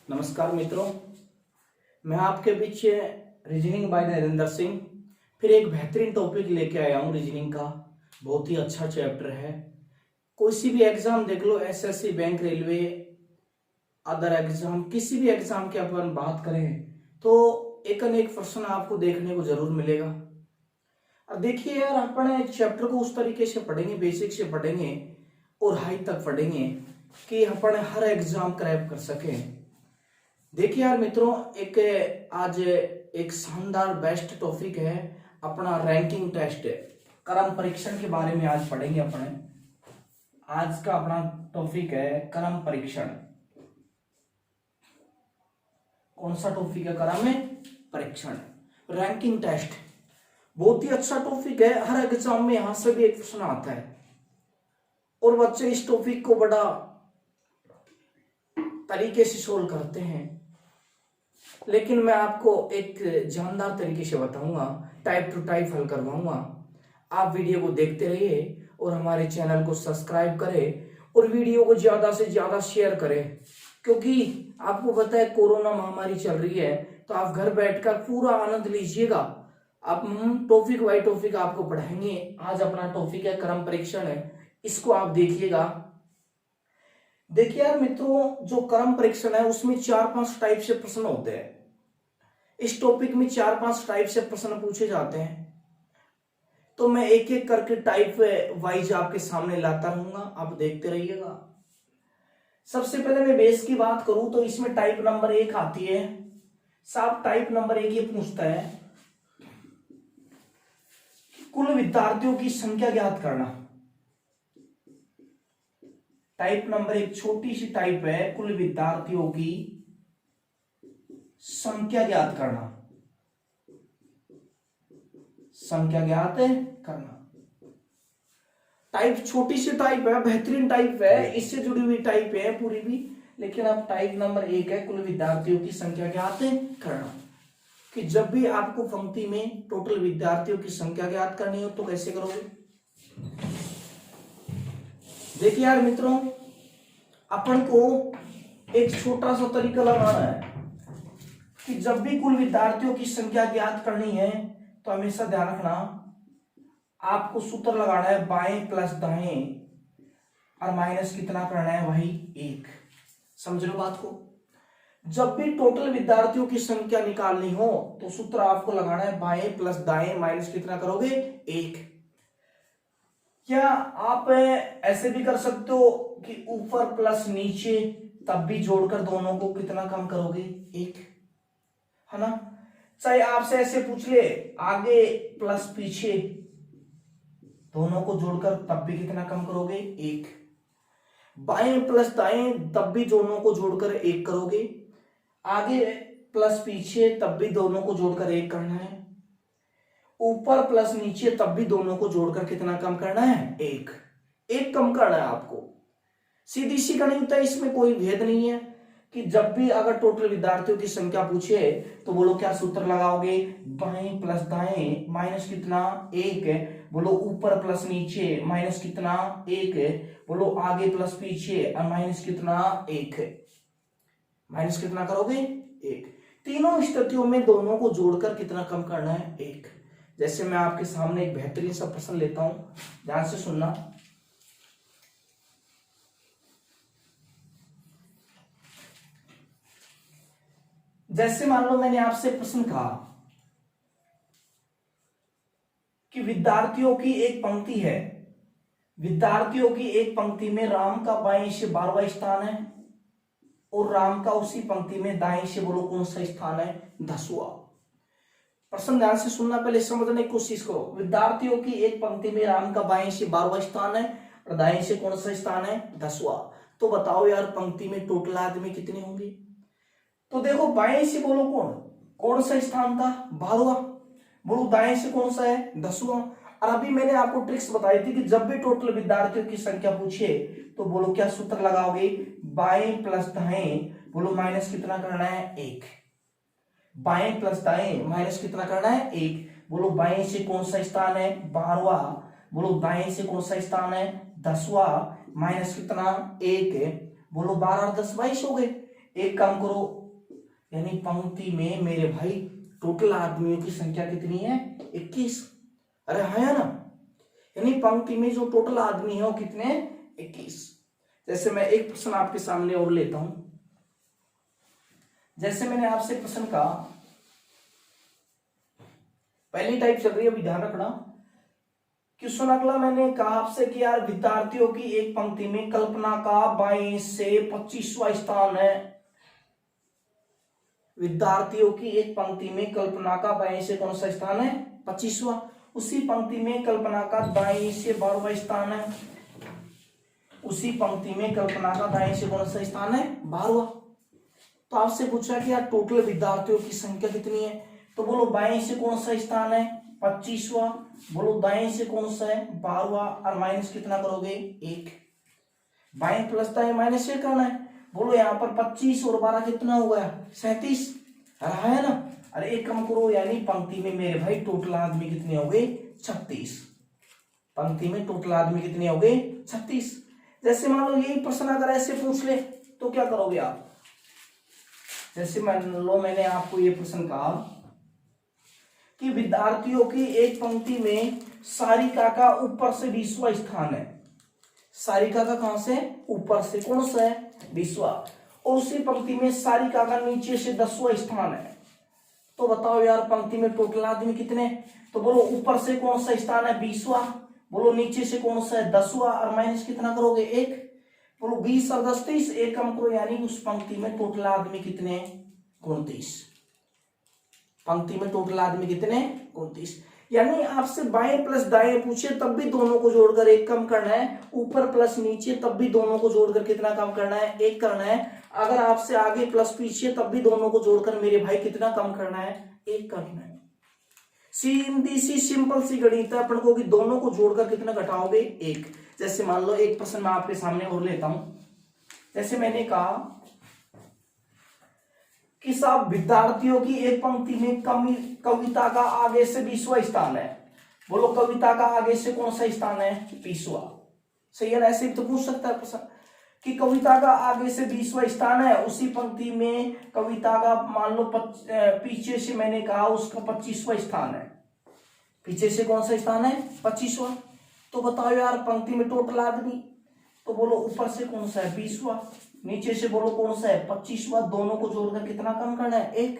नमस्कार मित्रों, मैं आपके बीच रीजनिंग बाय नरेंद्र सिंह फिर एक बेहतरीन टॉपिक लेके आया हूँ। रीजनिंग का बहुत ही अच्छा चैप्टर है। कोई सी भी एग्जाम देख लो, SSC, bank, railway, other exam, किसी भी एग्जाम की अपन बात करें तो एक न एक प्रश्न आपको देखने को जरूर मिलेगा। अब देखिए यार, अपन चैप्टर को उस तरीके से पढ़ेंगे, बेसिक से पढ़ेंगे और हाई तक पढ़ेंगे कि अपन हर एग्जाम क्रैक कर सकें। देखिए यार मित्रों, आज एक शानदार बेस्ट टॉपिक है अपना रैंकिंग टेस्ट, क्रम परीक्षण के बारे में आज पढ़ेंगे अपने। आज का अपना टॉपिक है क्रम परीक्षण। कौन सा टॉपिक है? क्रम परीक्षण, रैंकिंग टेस्ट। बहुत ही अच्छा टॉपिक है, हर एग्जाम में यहां से भी एक प्रश्न आता है और बच्चे इस टॉपिक को बड़ा तरीके से सोल्व करते हैं। लेकिन मैं आपको एक जानदार तरीके से बताऊंगा, टाइप टू टाइप हल करवाऊंगा। आप वीडियो को देखते रहिए और हमारे चैनल को सब्सक्राइब करें और वीडियो को ज्यादा से ज्यादा शेयर करें, क्योंकि आपको पता है कोरोना महामारी चल रही है, तो आप घर बैठकर पूरा आनंद लीजिएगा। आप टॉपिक बाय टॉपिक आपको पढ़ाएंगे। आज अपना टॉपिक है क्रम परीक्षण है, इसको आप देखिएगा। देखिए यार मित्रों, जो क्रम परीक्षण है उसमें 4-5 टाइप से प्रश्न होते हैं। इस टॉपिक में 4-5 टाइप से प्रश्न पूछे जाते हैं, तो मैं एक एक करके टाइप वाइज आपके सामने लाता रहूंगा, आप देखते रहिएगा। सबसे पहले मैं बेस की बात करूं तो इसमें टाइप नंबर 1 आती है। साहब टाइप नंबर 1 ये पूछता है कुल विद्यार्थियों की संख्या ज्ञात करना। टाइप नंबर 1 छोटी सी टाइप है, कुल विद्यार्थियों की संख्या ज्ञात करना। संख्या ज्ञात करना टाइप छोटी सी टाइप है, बेहतरीन टाइप है, इससे जुड़ी हुई टाइप है पूरी भी। लेकिन अब टाइप नंबर 1 है कुल विद्यार्थियों की संख्या ज्ञात करना, कि जब भी आपको पंक्ति में टोटल विद्यार्थियों की संख्या ज्ञात करनी हो तो कैसे करोगे। देखिए यार मित्रों, अपन को एक छोटा सा तरीका लगाना है कि जब भी कुल विद्यार्थियों की संख्या ज्ञात करनी है तो हमेशा ध्यान रखना, आपको सूत्र लगाना है बाएं प्लस दाएं और माइनस कितना करना है भाई 1। समझ लो बात को। जब भी टोटल विद्यार्थियों की संख्या निकालनी हो तो सूत्र आपको लगाना है बाएं प्लस दाएं माइनस कितना करोगे 1। क्या आप ऐसे भी कर सकते हो कि ऊपर प्लस नीचे, तब भी जोड़कर दोनों को कितना कम करोगे 1, है ना। चाहे आपसे ऐसे पूछ ले आगे प्लस पीछे, दोनों को जोड़कर तब भी कितना कम करोगे 1। बाएं प्लस दाएं तब भी दोनों को जोड़कर 1 करोगे। आगे प्लस पीछे तब भी दोनों को जोड़कर 1 करना है। ऊपर प्लस नीचे तब भी दोनों को जोड़कर कितना कम करना है 1। 1 कम करना है आपको। सीधी सी गणित होता है, इसमें कोई भेद नहीं है कि जब भी अगर टोटल विद्यार्थियों की संख्या पूछे तो बोलो क्या सूत्र लगाओगे, बाएं प्लस दाएं माइनस कितना 1 है, बोलो ऊपर प्लस नीचे माइनस कितना 1 है, बोलो आगे प्लस पीछे और माइनस कितना 1 है। माइनस कितना करोगे 1। तीनों स्थितियों में दोनों को जोड़कर कितना कम करना है 1। जैसे मैं आपके सामने एक बेहतरीन सा प्रश्न लेता हूं, ध्यान से सुनना। जैसे मान लो मैंने आपसे प्रश्न कहा कि विद्यार्थियों की एक पंक्ति है, विद्यार्थियों की एक पंक्ति में राम का बाएं से 12वां स्थान है और राम का उसी पंक्ति में दाएं से बोलो कौन सा स्थान है 10वां। प्रश्न ध्यान से सुनना, पहले समझने की कोशिश करो। विद्यार्थियों की एक पंक्ति में राम का बाएं से 12वां स्थान है और दाएं से कौन सा स्थान है 10वां। तो बताओ यार पंक्ति में टोटल आदमी कितने होंगे। तो देखो बाएं से बोलो कौन सा स्थान था 12वां, बोलो दाएं से कौन सा है 10वां। और अभी मैंने आपको ट्रिक्स बताई थी कि जब भी टोटल विद्यार्थियों की संख्या पूछे तो बोलो क्या सूत्र लगाओगे, बाएं प्लस दाएं, बोलो माइनस कितना करना है 1। बाएं प्लस दाएं माइनस कितना करना है 1। बोलो बाएं से कौन सा स्थान है 12वां, बोलो दाएं से कौन सा स्थान है 10वां, माइनस कितना 1 है, बोलो 12 और 10 22 हो गए। एक काम करो, यानी पंक्ति में मेरे भाई टोटल आदमियों की संख्या कितनी है? 21। अरे हाँ ना, यानी पंक्ति में जो टोटल आदमी है वो कितने हैं? 21। जैसे मैं एक प्रश्न आपके सामने और लेता हूं। जैसे मैंने आपसे प्रश्न कहा, पहली टाइप चल रही है, अभी ध्यान रखना। क्वेश्चन अगला मैंने कहा आपसे कि यार विद्यार्थियों की एक पंक्ति में कल्पना का बाएं से 25वां स्थान है। विद्यार्थियों की एक पंक्ति में कल्पना का बाएं से कौन सा स्थान है? 25वां। उसी पंक्ति में कल्पना का दाएं से 12वां स्थान है। उसी पंक्ति में कल्पना का दाएं से कौन सा स्थान है? 12वां। तो आपसे पूछा कि यार टोटल विद्यार्थियों की संख्या कितनी है, तो बोलो बाएं से कौन सा स्थान है? 25वां। बोलो दाएं से कौन सा है? 12वां। और माइनस कितना करोगे? 1। बाएं प्लस दाएं माइनस से करना है। बोलो यहाँ पर 25 और 12 कितना हो गया? 37। रहा है ना। अरे एक कम करो, यानी पंक्ति में मेरे भाई टोटल आदमी कितने हो गए? 36। पंक्ति में टोटल आदमी कितने हो गए? 36। जैसे मान लो यही प्रश्न अगर ऐसे पूछ ले तो क्या करोगे आप? जैसे मान लो मैंने आपको ये प्रश्न कहा कि विद्यार्थियों की एक पंक्ति में सारिका का ऊपर से 20वां स्थान है। सारिका का कहां से? ऊपर से। कौन सा है? 20वां। और उसी पंक्ति में सारिका का नीचे से 10वां स्थान है। तो बताओ यार पंक्ति में टोटल आदमी कितने? तो बोलो ऊपर से कौन सा स्थान है? 20वां। बोलो नीचे से कौन सा है? 10वां। और माइनस कितना करोगे? 1। बोलो 20 और 10 30, एक कम करो, यानी उस पंक्ति में टोटल आदमी कितने? 29। पंक्ति में टोटल आदमी कितने? 29। यानी आपसे बाएं प्लस दाएं पूछे तब भी दोनों को जोड़कर एक कम करना है, ऊपर प्लस नीचे तब भी दोनों को जोड़कर कितना कम करना है? 1 करना है। अगर आपसे आगे प्लस पीछे तब भी दोनों को जोड़कर मेरे भाई कितना कम करना है? 1 करना है। सीधी सी सिंपल सी गणित है अपन को कि दोनों को जोड़कर कितना घटाओगे? 1। जैसे मान लो एक प्रश्न मैं आपके सामने और लेता हूं। जैसे मैंने कहा कि साहब विद्यार्थियों की एक पंक्ति में कविता का आगे से 20वां स्थान है। बोलो कविता का आगे से कौन सा स्थान है? 20वां। सही है ना? ऐसे भी तो पूछ सकता है प्रश्न कि कविता का आगे से 20वां स्थान है, उसी पंक्ति में कविता का मान लो पीछे से मैंने कहा उसका 25वां स्थान है। पीछे से कौन सा स्थान है? 25वां। तो बताओ यार पंक्ति में टोटल आदमी, तो बोलो ऊपर से कौन सा है? 20वां। नीचे से बोलो कौन सा है? 25वां। दोनों को जोड़कर कितना कम करना है? 1।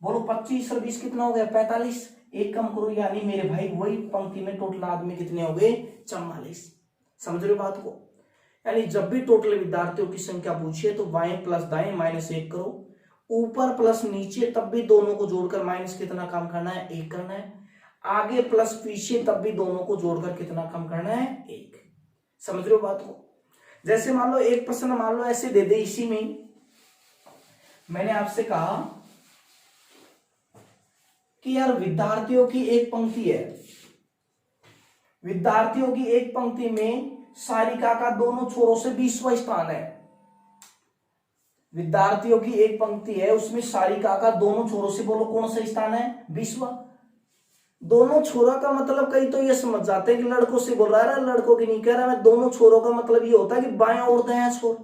बोलो 25 और 20 कितना हो गया? 45। एक कम करो, यानी मेरे भाई वही पंक्ति में टोटल आदमी कितने हो गए? 44। समझ रहे हो बात को? यानी जब भी टोटल विद्यार्थियों की संख्या पूछिए तो बाएं प्लस दाएं माइनस 1 करो, ऊपर प्लस नीचे तब भी दोनों को जोड़कर माइनस कितना कम करना है? 1 करना है। आगे प्लस पीछे तब भी दोनों को जोड़कर कितना कम करना है? 1। समझ रहे हो बात को? जैसे मान लो एक प्रश्न मान लो ऐसे दे दे, इसी में मैंने आपसे कहा कि यार विद्यार्थियों की एक पंक्ति है। विद्यार्थियों की एक पंक्ति में सारिका का दोनों छोरों से 20वां स्थान है। विद्यार्थियों की एक पंक्ति है, उसमें सारिका का दोनों छोरों से बोलो कौन सा स्थान है? 20वां। दोनों छोरा का मतलब कई तो ये समझ जाते हैं कि लड़कों से बोल रहा है, लड़कों की नहीं कह रहा मैं। दोनों छोरों का मतलब ये होता है कि बायां और दायां छोर।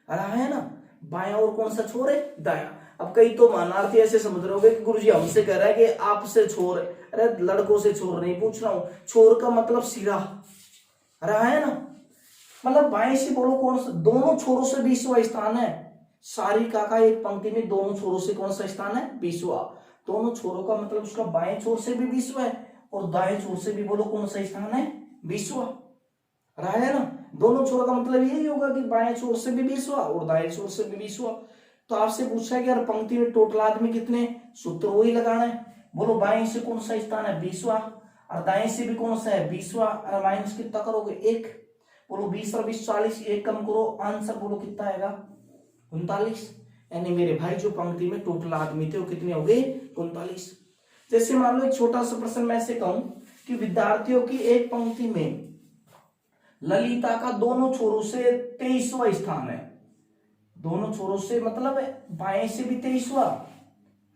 अरे है ना, बायां और कौन सा छोर है? दायां। अब कई तो मानार्थी ऐसे समझ रहे होंगे कि गुरुजी हमसे कह रहा है कि आपसे छोर है। अरे लड़कों से छोर नहीं पूछ रहा हूं, छोर का मतलब सिरा। अरे है ना, मतलब बाएं से बोलो कौन सा? दोनों छोरों से 20वां स्थान है। सारिका का एक पंक्ति में दोनों छोरों से कौन सा स्थान है? 20वां। दोनों छोरों का मतलब उसका बाएं छोर से भी 20वां है और दाएं छोर से भी बोलो कौन सा स्थान है? 20वां। रहा है ना। दोनों छोरों का मतलब यही होगा कि बाएं छोर से भी 20वां और दाएं छोर से भी 20वां। तो आपसे पूछा है कि यार पंक्ति में टोटल आदमी कितने? सूत्र वही लगाना है। बोलो बाएं से कौन सा स्थान है? 20वां। और दाएं से भी कौन सा है? 20वां। और माइनस कितना करोगे? 1। बोलो 20 और 20 40, एक कम करो, आंसर बोलो कितना आएगा? 39। यानी मेरे भाई जो पंक्ति में टोटल आदमी थे वो कितने हो गए? 39। जैसे मान लो एक छोटा सा प्रश्न मैं से कहूं कि विद्यार्थियों की एक पंक्ति में ललिता का दोनों छोरों से 23वां स्थान है। दोनों छोरों से मतलब बाएं से भी 23वां,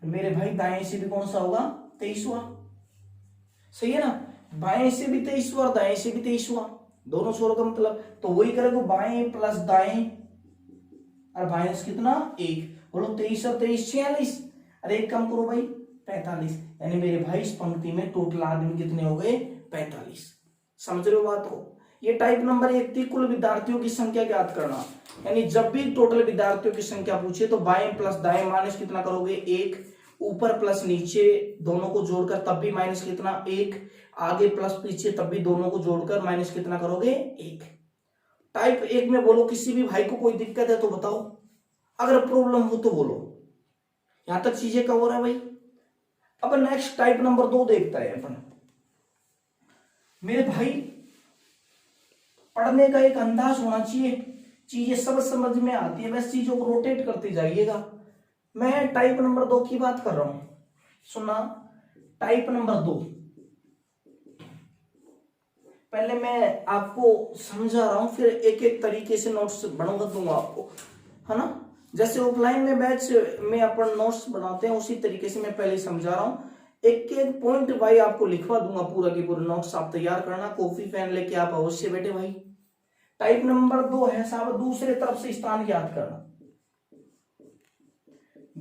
मेरे भाई दाएं से भी कौन सा होगा? 23वां। सही है ना, बाएं से भी 23वां और दाएं से भी 23वां, दोनों छोरों का मतलब। तो वही करेगा बाएं प्लस दाएं और माइनस कितना 1। बोलो 23 और 23 46। अरे एक काम करो भाई 45, यानी मेरे भाई इस पंक्ति में टोटल आदमी कितने हो गए 45। समझ रहे हो बात को। ये टाइप नंबर 1 थी कुल विद्यार्थियों की संख्या ज्ञात करना, यानी जब भी टोटल विद्यार्थियों की संख्या पूछे तो बाएं प्लस दाएं माइनस कितना करोगे 1, ऊपर प्लस नीचे दोनों को जोड़कर तब भी माइनस कितना 1, आगे प्लस पीछे तब भी दोनों को जोड़कर माइनस कितना करोगे 1। टाइप 1 में बोलो किसी भी भाई को कोई दिक्कत है तो बताओ, अगर प्रॉब्लम हो तो बोलो। यहां तक चीजें कवर है भाई। अब नेक्स्ट टाइप नंबर 2 देखता है अपन। मेरे भाई पढ़ने का एक अंदाज होना चाहिए, चीजें सब समझ में आती है, बस चीजों को रोटेट करते जाइएगा। मैं टाइप नंबर 2 की बात कर रहा हूं, सुना। टाइप नंबर 2 पहले मैं आपको समझा रहा हूं, फिर एक एक तरीके से नोट्स बनवा दूंगा आपको, है ना। जैसे ऑफलाइन में बैच में अपन नोट्स बनाते हैं उसी तरीके से मैं पहले समझा रहा हूं। एक एक पॉइंट भाई आपको लिखवा दूंगा, पूरा की पूरा नोट्स आप तैयार करना, कॉपी पेन लेके आप अवश्य बैठे भाई। टाइप नंबर 2 है साहब दूसरे तरफ से स्थान याद करना।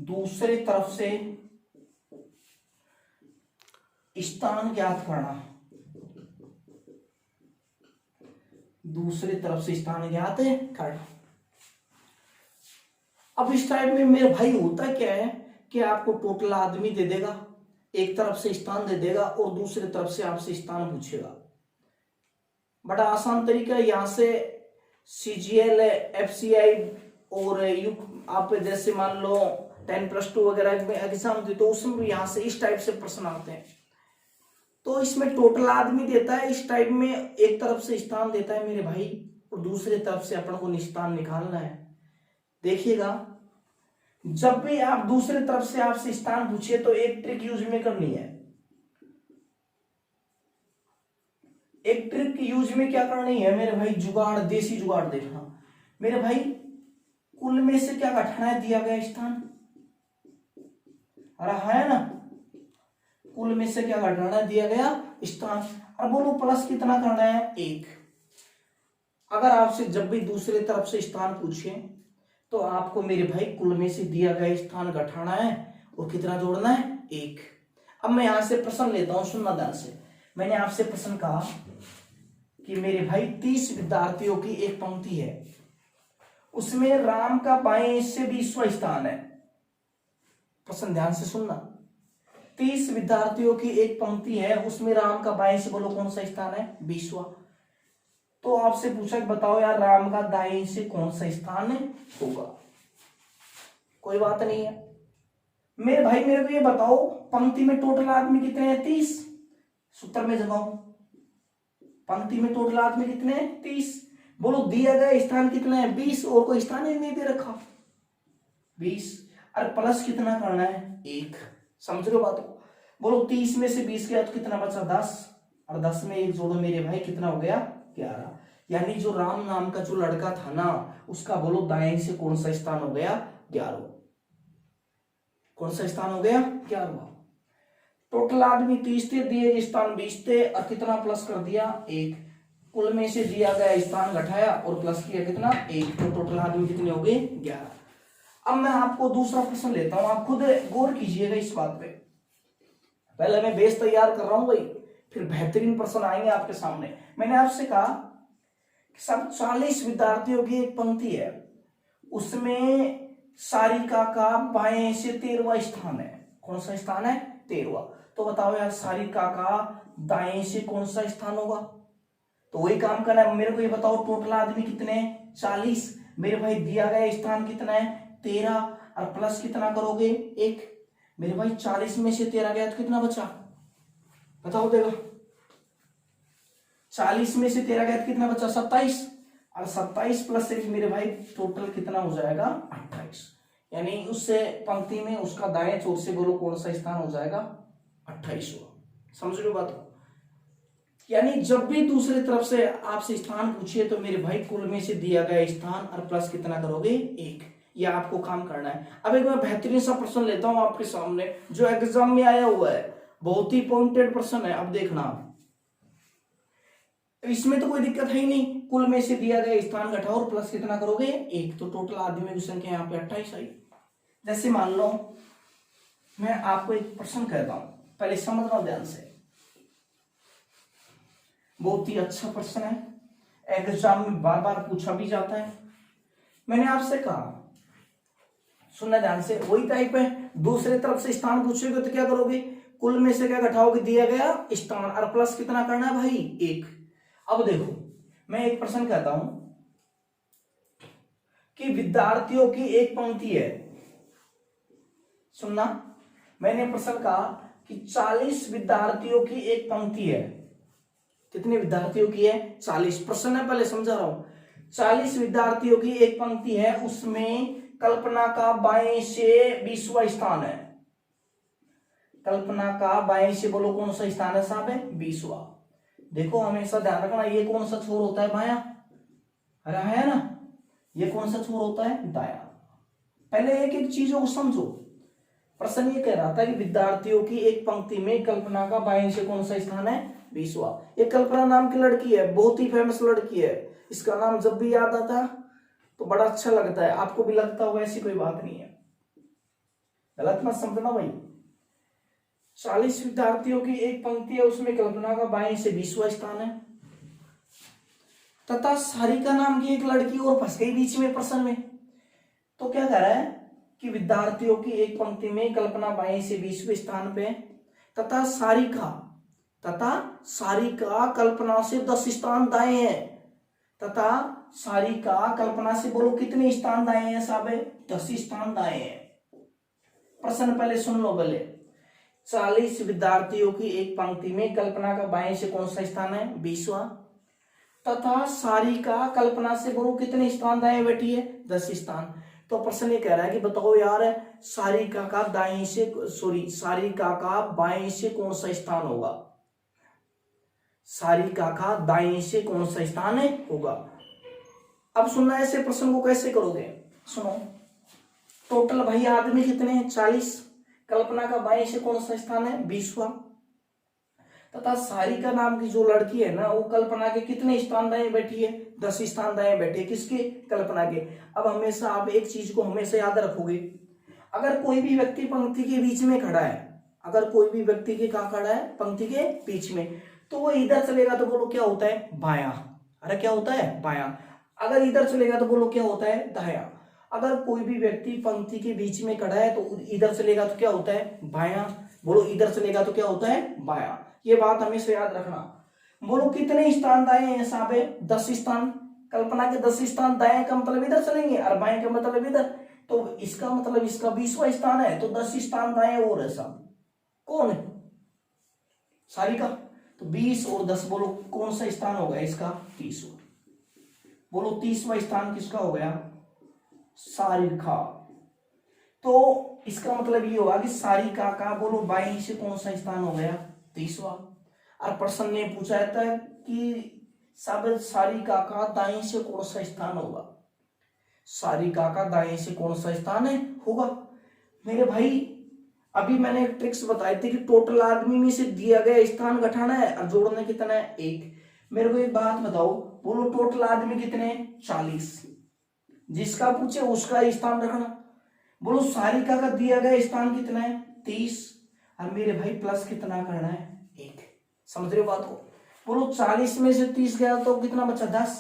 दूसरे तरफ से स्थान ज्ञात करना, दूसरे तरफ से स्थान ज्ञात करना। अब इस टाइप में मेरे भाई होता क्या है कि आपको टोटल आदमी दे देगा, एक तरफ से स्थान दे देगा और दूसरी तरफ से आपसे स्थान पूछेगा। बड़ा आसान तरीका है, यहां से CGL FCI और यू आप जैसे मान लो 10+2 वगैरह में एग्जाम होते तो उसमें भी यहां से इस टाइप से प्रश्न आते हैं। तो इसमें टोटल आदमी देता है, इस टाइप में एक तरफ से स्थान देता है मेरे भाई और दूसरी तरफ से अपन को स्थान निकालना है। देखिएगा जब भी आप दूसरी तरफ से आपसे स्थान पूछे तो एक ट्रिक यूज में करनी है। एक ट्रिक यूज में क्या करनी है मेरे भाई, जुगाड़, देसी जुगाड़ देखना। मेरे भाई कुल में से क्या घटाना है दिया गया स्थान, अरे है ना, कुल में से क्या घटाना है दिया गया स्थान। और बोलो प्लस कितना करना है 1। अगर आपसे जब भी दूसरे तरफ से स्थान पूछे तो आपको मेरे भाई कुल में से दिया गया स्थान घटाना है और कितना जोड़ना है 1। अब मैं यहां से प्रश्न लेता हूं, सुनना ध्यान से। मैंने आपसे प्रश्न कहा कि मेरे भाई 30 विद्यार्थियों की एक पंक्ति है, उसमें राम का बाएं से 20वां स्थान है। प्रश्न ध्यान से सुनना। 30 विद्यार्थियों की एक पंक्ति है, उसमें राम का बाएं से बोलो कौन सा स्थान है 20वां। तो आपसे पूछा कि बताओ यार राम का दाएं से कौन सा स्थान होगा। कोई बात नहीं है मेरे भाई, मेरे को ये बताओ पंक्ति में टोटल आदमी कितने हैं 30। सूत्र में जगाओ, पंक्ति में टोटल आदमी कितने हैं 30। बोलो दिया गया स्थान कितना है 20 और कोई स्थान ही नहीं दे रखा 20, और प्लस कितना करना है 1। समझ रहे हो बात को। बोलो 30 में से 20 गया तो कितना बचा 10, और 10 में 1 जोड़ो मेरे भाई कितना हो गया 11। यानी जो राम नाम का जो लड़का था ना उसका बोलो दाएं से कौन सा स्थान हो गया 11। कौन सा स्थान हो गया 11। टोटल आदमी 30 थे, दिए स्थान 20 थे और कितना प्लस कर दिया 1। कुल में से दिया गया स्थान घटाया और प्लस किया कितना 1, तो टोटल आदमी कितने हो गए 11। अब मैं आपको दूसरा प्रश्न लेता हूं, आप खुद गौर कीजिएगा इस बात पे। पहले मैं बेस तैयार कर रहा हूं भाई, फिर बेहतरीन प्रश्न आएंगे आपके सामने। मैंने आपसे कहा कि सब 40 विद्यार्थियों की एक पंक्ति है, उसमें सारिका का बाएं से 13वां स्थान है। कौन सा स्थान है 13वां। तो बताओ यार सारिका का दाएं से कौन सा स्थान होगा। तो वही काम करना है, मेरे को ये बताओ टोटल आदमी कितने 40। मेरे भाई दिया गया स्थान कितना है 13 और प्लस कितना करोगे 1। मेरे भाई 40 में से 13 गया तो कितना बचा बताओ देगा। 40 में से 13 गया तो कितना बचा 27, और 27 प्लस 1 मेरे भाई टोटल कितना हो जाएगा 28। यानी उससे पंक्ति में उसका दाएं छोर से बोलो कौन सा स्थान हो जाएगा 28वां। समझ लो बात को। यानी जब भी दूसरी तरफ से आपसे स्थान पूछिए तो मेरे भाई कुल में से दिया गया स्थान और प्लस कितना करोगे 1। ये आपको काम करना है। अब एक मैं बेहतरीन सा प्रश्न लेता हूं आपके सामने जो एग्जाम में आया हुआ है, बहुत ही पॉइंटेड प्रश्न है। अब देखना, इसमें तो कोई दिक्कत है ही नहीं, कुल में से दिया गया स्थान घटाओ और प्लस कितना करोगे 1, तो टोटल आदमियों की संख्या यहाँ पे 28 आई। जैसे मान लो मैं आपको एक प्रश्न कहता हूं, पहले समझना ध्यान से, बहुत ही अच्छा प्रश्न है, एग्जाम में बार बार पूछा भी जाता है। मैंने आपसे कहा, सुनना ध्यान से, वही टाइप है, दूसरे तरफ से स्थान पूछोगे तो क्या करोगे, कुल में से क्या घटाओगे दिया गया स्थान और प्लस कितना करना है भाई 1। अब देखो मैं एक प्रश्न कहता हूं कि विद्यार्थियों की एक पंक्ति है, सुनना, मैंने प्रश्न कहा कि 40 विद्यार्थियों की एक पंक्ति है। कितने विद्यार्थियों की है 40, प्रश्न है पहले समझा रहा हूं। 40 विद्यार्थियों की एक पंक्ति है, उसमें कल्पना का बाएं से 20वां स्थान है। कल्पना का बाएं से बोलो कौन सा स्थान है साहब है 20वां। देखो हमेशा ध्यान रखना, ये कौन सा छोर होता है बायां, अरे है ना, ये कौन सा छोर होता है दायां। पहले एक एक चीजों को समझो। प्रश्न ये कह रहा था कि विद्यार्थियों की एक पंक्ति में कल्पना का बाएं से कौन सा स्थान है 20वां। ये कल्पना नाम की लड़की है, बहुत ही फेमस लड़की है, इसका नाम जब भी याद आता तो बड़ा अच्छा लगता है, आपको भी लगता होगा, ऐसी कोई बात नहीं है, गलत मत समझना भाई। 40 विद्यार्थियों की एक पंक्ति है, उसमें कल्पना का बाएं से 20वां स्थान है, तथा सारिका नाम की एक लड़की और फंस गई बीच में प्रश्न में। तो क्या कह रहा है कि विद्यार्थियों की एक पंक्ति में कल्पना बाएं से 20वें स्थान पे, तथा सारिका कल्पना से 10 स्थान दाएं है, तथा सारिका कल्पना से बोलो कितने स्थान दाएं हैं साहब, 10 स्थान दाएं हैं। प्रश्न पहले सुन लो, पहले 40 विद्यार्थियों की एक पंक्ति में कल्पना का बाएं से कौन सा स्थान है 20वां, तथा सारिका कल्पना से बोलो कितने स्थान दाएं बैठी है 10 स्थान। तो प्रश्न ये कह रहा है कि बताओ यार सारिका का दाएं से सारिका का बाएं से कौन सा स्थान होगा, सारिका का दाएं से कौन सा स्थान है होगा। अब सुनना, ऐसे प्रश्न को कैसे करोगे, सुनो, टोटल भाई आदमी कितने हैं 40, कल्पना का बाएं से कौन सा स्थान है 20वां, तथा सारिका नाम की जो लड़की है ना वो कल्पना के कितने स्थान दाएं बैठी है 10 स्थान दाएं बैठी है, किसके, कल्पना के। अब हमेशा आप एक चीज को हमेशा याद रखोगे, अगर कोई भी व्यक्ति पंक्ति के बीच में खड़ा है, अगर कोई भी व्यक्ति के कहां खड़ा है पंक्ति के बीच में, तो वो इधर चलेगा तो बोलो क्या होता है बायां, अरे क्या होता है बायां। अगर इधर चलेगा तो बोलो क्या होता है दायां। अगर कोई भी व्यक्ति पंक्ति के बीच में खड़ा है तो इधर चलेगा तो क्या होता है बायां, बोलो इधर चलेगा तो क्या होता है बायां। ये बात हमेशा याद रखना। बोलो कितने स्थान दाएं हैं साहब 10 स्थान, कल्पना के 10 स्थान दाएं का मतलब इधर चलेंगे और बाएं का मतलब इधर, तो इसका मतलब इसका 20वां स्थान है, तो 10 स्थान दाएं और है साहब, कौन है सारिका, तो 20 और 10 बोलो कौन सा स्थान हो गया इसका 30वां। बोलो 30वां स्थान किसका हो गया सारिका। तो इसका मतलब ये होगा कि सारिका का बोलो बाएं से कौन सा स्थान हो गया 30वां। और प्रश्न ने पूछा था कि सब सारिका का दाएं से कौन सा स्थान होगा, सारिका का दाएं से कौन सा स्थान है होगा। मेरे भाई अभी मैंने एक ट्रिक्स बताई थी कि टोटल आदमी में से दिया गया स्थान घटाना है और जोड़ना कितना है 1। मेरे को एक बात बताओ, बोलो टोटल आदमी कितने 40, जिसका पूछे उसका स्थान रखना। बोलो सारिका का दिया गया स्थान कितना है 30, और मेरे भाई प्लस कितना करना है 1। समझ रहे हो बात को। बोलो 40 में से 30 गया तो कितना बचा 10,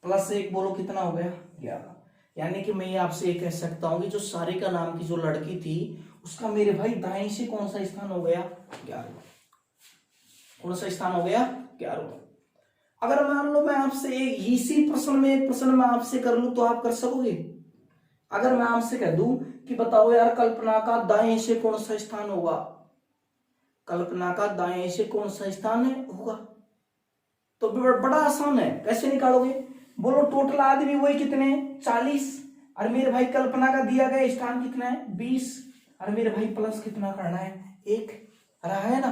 प्लस 1 बोलो कितना हो गया 11। यानी कि मैं ये आपसे ये कह सकता हूं कि जो सारिका नाम की जो लड़की थी उसका मेरे भाई दाएं से कौन सा स्थान हो गया 11, कौन सा स्थान हो गया 11। अगर मान लो मैं आपसे इसी प्रश्न में एक प्रश्न मैं आपसे कर लूं तो आप कर सकोगे। अगर मैं आपसे कह दूं कि बताओ यार कल्पना का दाएं से कौन सा स्थान होगा, कल्पना का दाएं से कौन सा स्थान है होगा, तो बड़ा आसान है, कैसे निकालोगे। बोलो टोटल आदमी वही कितने 40, और मेरे भाई कल्पना का दिया गया स्थान कितना है 20, और मेरे भाई प्लस कितना करना है 1 रहा है ना।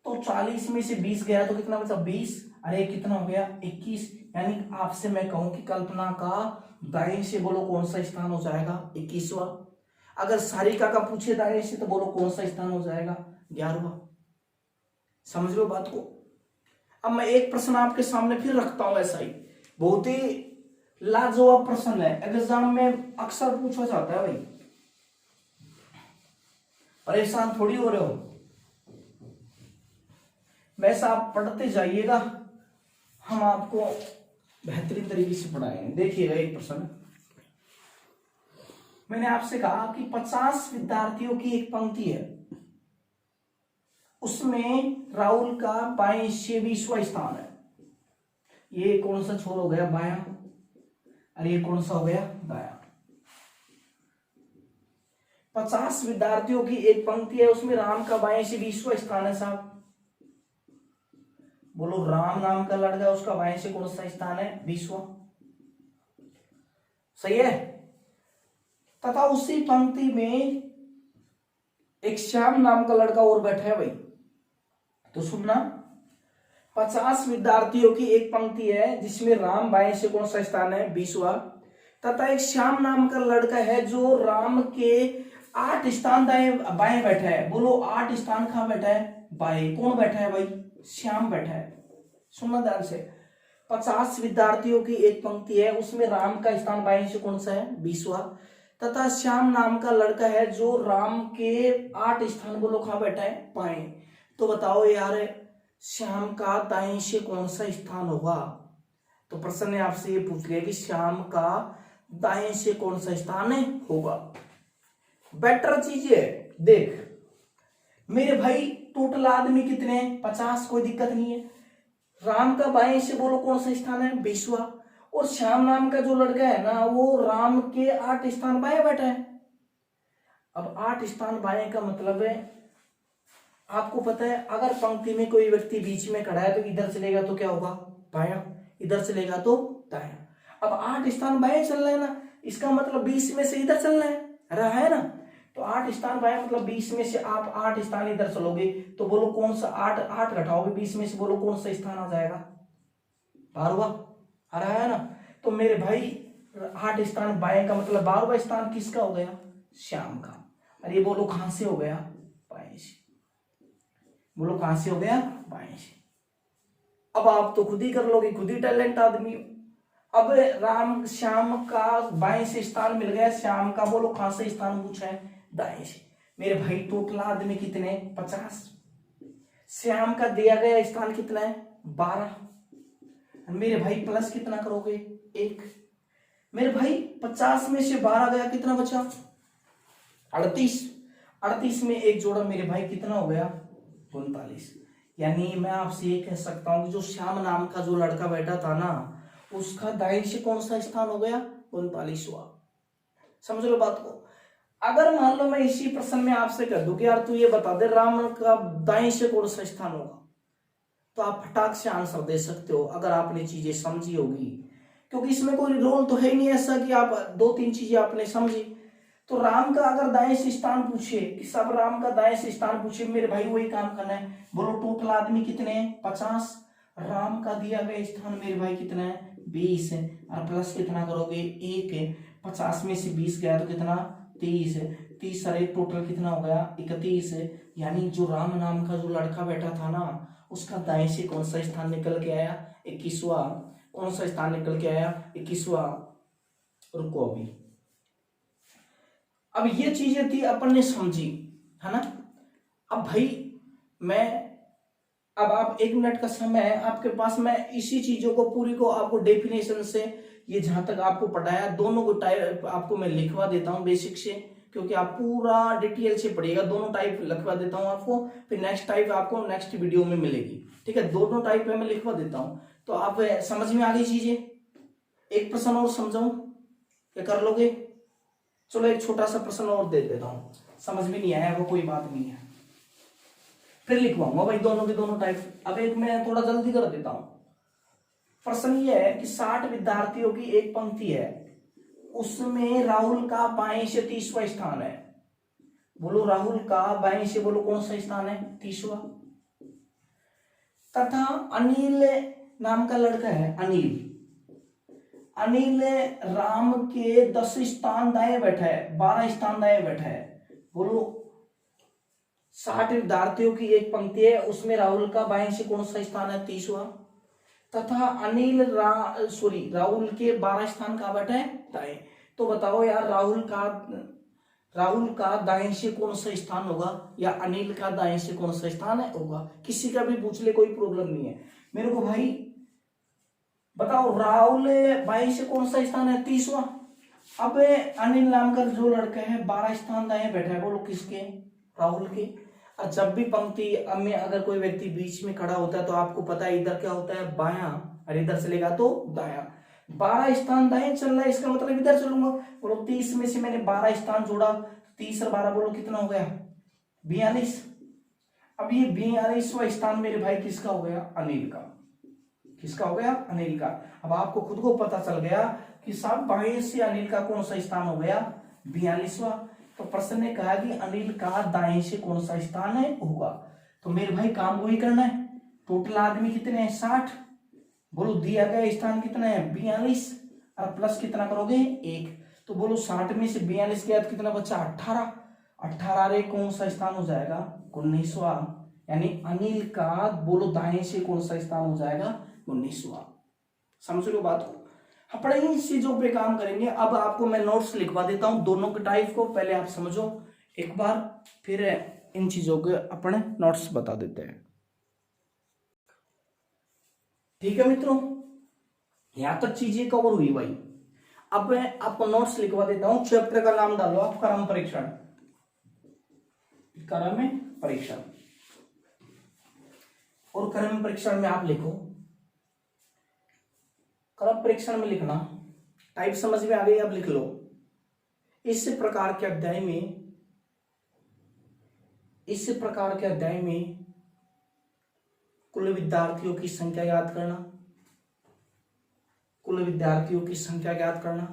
तो 40 में से 20 गया तो कितना बचा 20, और एक कितना हो गया 21। यानी आपसे मैं कहूं कि कल्पना का दाएं से बोलो कौन सा स्थान हो जाएगा 21वां। अगर सारिका का पूछे दाएं से तो बोलो कौन सा स्थान हो जाएगा 11वां। समझ लो बात को। अब मैं एक प्रश्न आपके सामने फिर रखता हूं, ऐसा ही बहुत ही लाजवाब प्रश्न है, एग्जाम में अक्सर पूछा जाता है भाई, परेशान थोड़ी हो रहे हो, वैसा आप पढ़ते जाइएगा, हम आपको बेहतरीन तरीके से पढ़ाएंगे। देखिएगा एक प्रश्न, मैंने आपसे कहा कि 50 विद्यार्थियों की एक पंक्ति है, उसमें राहुल का बाएं से 20वां स्थान है। ये कौन सा छोर हो गया? बायां। और ये कौन सा हो गया? दायां। 50 विद्यार्थियों की एक पंक्ति है, उसमें राम का बाएं से 20वां स्थान है। साहब बोलो, राम नाम का लड़का, उसका बाएं से कौन सा स्थान है? 20वां। सही है। तथा उसी पंक्ति में एक श्याम नाम का लड़का और बैठा है भाई। तो सुनना, 50 विद्यार्थियों की एक पंक्ति है जिसमें राम बाएं से कौन सा स्थान है? 20वां। तथा एक श्याम नाम का लड़का है जो राम के 8 स्थान दाएं बाएं बैठा है। बोलो, 8 स्थान कहां बैठा है? बाएं। कौन बैठा है भाई? श्याम बैठा है। सुनना ध्यान से, 50 विद्यार्थियों की एक पंक्ति है, उसमें राम का स्थान बाएं से कौन सा है? 20वां। तथा श्याम नाम का लड़का है जो राम के 8 स्थान, बोलो कहां बैठा है? बाएं। तो बताओ यार, श्याम का दाएं से कौन सा स्थान होगा? तो प्रश्न ने आपसे ये पूछ लिया कि श्याम का दाएं से कौन सा स्थान होगा। बेटर चीज है, देख मेरे भाई, टोटल आदमी कितने हैं? 50, कोई दिक्कत नहीं है। राम का बाएं से बोलो कौन सा स्थान है? 20वां। और श्याम नाम का जो लड़का है ना, वो राम के 8 स्थान बाएं बैठा है। अब 8 स्थान बाएं का मतलब है, आपको पता है, अगर पंक्ति में कोई व्यक्ति बीच में खड़ा है तो इधर चलेगा तो क्या होगा? बायां। इधर चलेगा तो दायां। अब 8 स्थान बाएं चल रहा है ना, इसका मतलब 20 में से इधर चलना रहा है ना। तो 8 स्थान बाएं मतलब 20 में से आप 8 स्थान इधर चलोगे, तो बोलो कौन सा? 8 घटाओगे 20 में से, बोलो कौन सा स्थान आ जाएगा? 12वां आ रहा है ना। तो मेरे भाई 8 स्थान बाएं का मतलब 12वां स्थान किसका हो गया? श्याम का। और ये बोलो कहां से हो गया? बाएं से। बोलो कहां से हो गया? बाएं से। अब आप तो खुद ही कर लोगे, खुद ही टैलेंट आदमी हो। अब राम श्याम का बाएं से स्थान मिल गया, श्याम का बोलो कहां से स्थान पूछा है? दाएं से। मेरे भाई टोटल आदमी कितने? 50। श्याम का दिया गया स्थान कितना है? 12। मेरे भाई प्लस कितना करोगे? 1। मेरे भाई 50 में से 12 गया, कितना बचा? 38। 38 में एक जोड़ा मेरे भाई कितना हो गया? 39। यानी मैं आपसे ये कह सकता हूं कि जो श्याम नाम का जो लड़का बैठा था ना, उसका दाएं से कौन सा स्थान हो गया? 39वां। समझ लो बात को। अगर मान लो मैं इसी प्रश्न में आपसे कह दूं कि यार तू ये बता दे राम का दाएं से कौन सा स्थान होगा, तो आप फटाक से आंसर दे सकते हो अगर आपने चीजें समझी होगी, क्योंकि इसमें कोई रोल तो है ही नहीं ऐसा कि आप 2-3 चीजें आपने समझी। तो राम का अगर दाएं से स्थान पूछे कि सब राम का दाएं से स्थान पूछे, मेरे भाई वही काम करना है। बोलो टोटल आदमी कितने हैं? 50। राम का दिया गया स्थान मेरे भाई कितना है? 20 है। और प्लस कितना करोगे? 1 है। 50 में से 20 गया तो कितना? 30 है। 30 और 1 टोटल कितना हो गया? 31 है। यानी जो राम नाम का जो लड़का बैठा था ना, उसका दाएं से कौन सा स्थान निकल के आया? 21वां। कौन सा स्थान निकल के आया? 21वां। रुको अभी, अब ये चीजें थी अपन ने समझी, है ना। अब भाई मैं, अब आप 1 मिनट का समय है आपके पास, मैं इसी चीजों को पूरी को आपको डेफिनेशन से, ये जहां तक आपको पढ़ाया दोनों को टाइप आपको मैं लिखवा देता हूं बेसिक से, क्योंकि आप पूरा डिटेल से पढ़िएगा। दोनों टाइप लिखवा देता हूं आपको, फिर नेक्स्ट टाइप आपको नेक्स्ट वीडियो में मिलेगी, ठीक है। दोनों टाइप में मैं लिखवा देता हूं, तो आप समझ में आ गई चीजें। एक प्रश्न और समझाऊं, क्या कर लोगे? चलो एक छोटा सा प्रश्न और दे देता हूं, समझ में नहीं आया वो कोई बात नहीं है, फिर लिखवाऊंगा भाई दोनों के दोनों टाइप। अब एक मैं थोड़ा जल्दी कर देता हूं। प्रश्न ये है कि 60 विद्यार्थियों की एक पंक्ति है, उसमें राहुल का बाएं से 30वां स्थान है। बोलो राहुल का बाएं से बोलो कौन सा स्थान है? 30वां। तथा अनिल नाम का लड़का है, अनिल। अनिल राम के 10 स्थान दाएं बैठा है, 12 स्थान दाएं बैठा है। बोलो 60 विद्यार्थियों की एक पंक्ति है, उसमें राहुल का बाएं से कौन सा स्थान है? 30वां। तथा राहुल के 12 स्थान कहाँ बैठे हैं? दाएं। तो बताओ यार, राहुल का दाएं से कौन सा स्थान होगा या अनिल का दाएं से कौन सा स्थान है होगा? किसी का भी पूछ ले, कोई प्रॉब्लम नहीं है मेरे को भाई। बताओ राहुल बाएं से कौन सा स्थान है? 30वां। अब अनिल नाम का जो लड़का है 12 स्थान दाएं बैठा है, बोलो किसके? राहुल के। और जब भी पंक्ति में अगर कोई व्यक्ति बीच में खड़ा होता है तो आपको पता है इधर क्या होता है? बायां, और इधर चलेगा तो दायां। 12 स्थान दाएं चल रहा है, इसका मतलब इधर चलूंगा। बोलो 30 में से मैंने 12 स्थान जोड़ा, 30 और 12 बोलो कितना हो गया? 42। अब ये 42वां स्थान मेरे भाई किसका हो गया? अनिल का। किसका हो गया? अनिल का। अब आपको खुद को पता चल गया कि साहब बाएं से अनिल का कौन सा स्थान हो गया? 42वां। तो प्रश्न ने कहा कि अनिल का दाएं से कौन सा स्थान है होगा। तो मेरे भाई काम वही करना है। टोटल आदमी कितने हैं? 60। बोलो दिया गया स्थान कितना है? 42। और प्लस कितना करोगे? 1। तो बोलो 60 में से 42 के बाद कितना बचा? 18। 18 रे कौन सा स्थान हो जाएगा? 19वां। यानी अनिल का बोलो दाएं से कौन सा स्थान हो जाएगा? 19वां। समझ लो बात को। अपने इन चीजों पे काम करेंगे। अब आपको मैं नोट्स लिखवा देता हूं दोनों के टाइप को, पहले आप समझो एक बार, फिर इन चीजों के अपने नोट्स बता देते हैं। ठीक है मित्रों, यहां तक चीजें कवर हुई भाई। अब मैं आपको नोट्स लिखवा देता हूं। चैप्टर का नाम डालो आप क्रम परीक्षण। क्रम परीक्षण। और क्रम परीक्षण में आप लिखो, क्रम परीक्षण में लिखना, टाइप समझ में आ गई? अब लिख लो, इस प्रकार के अध्याय में कुल विद्यार्थियों की संख्या याद करना। कुल विद्यार्थियों की संख्या ज्ञात करना।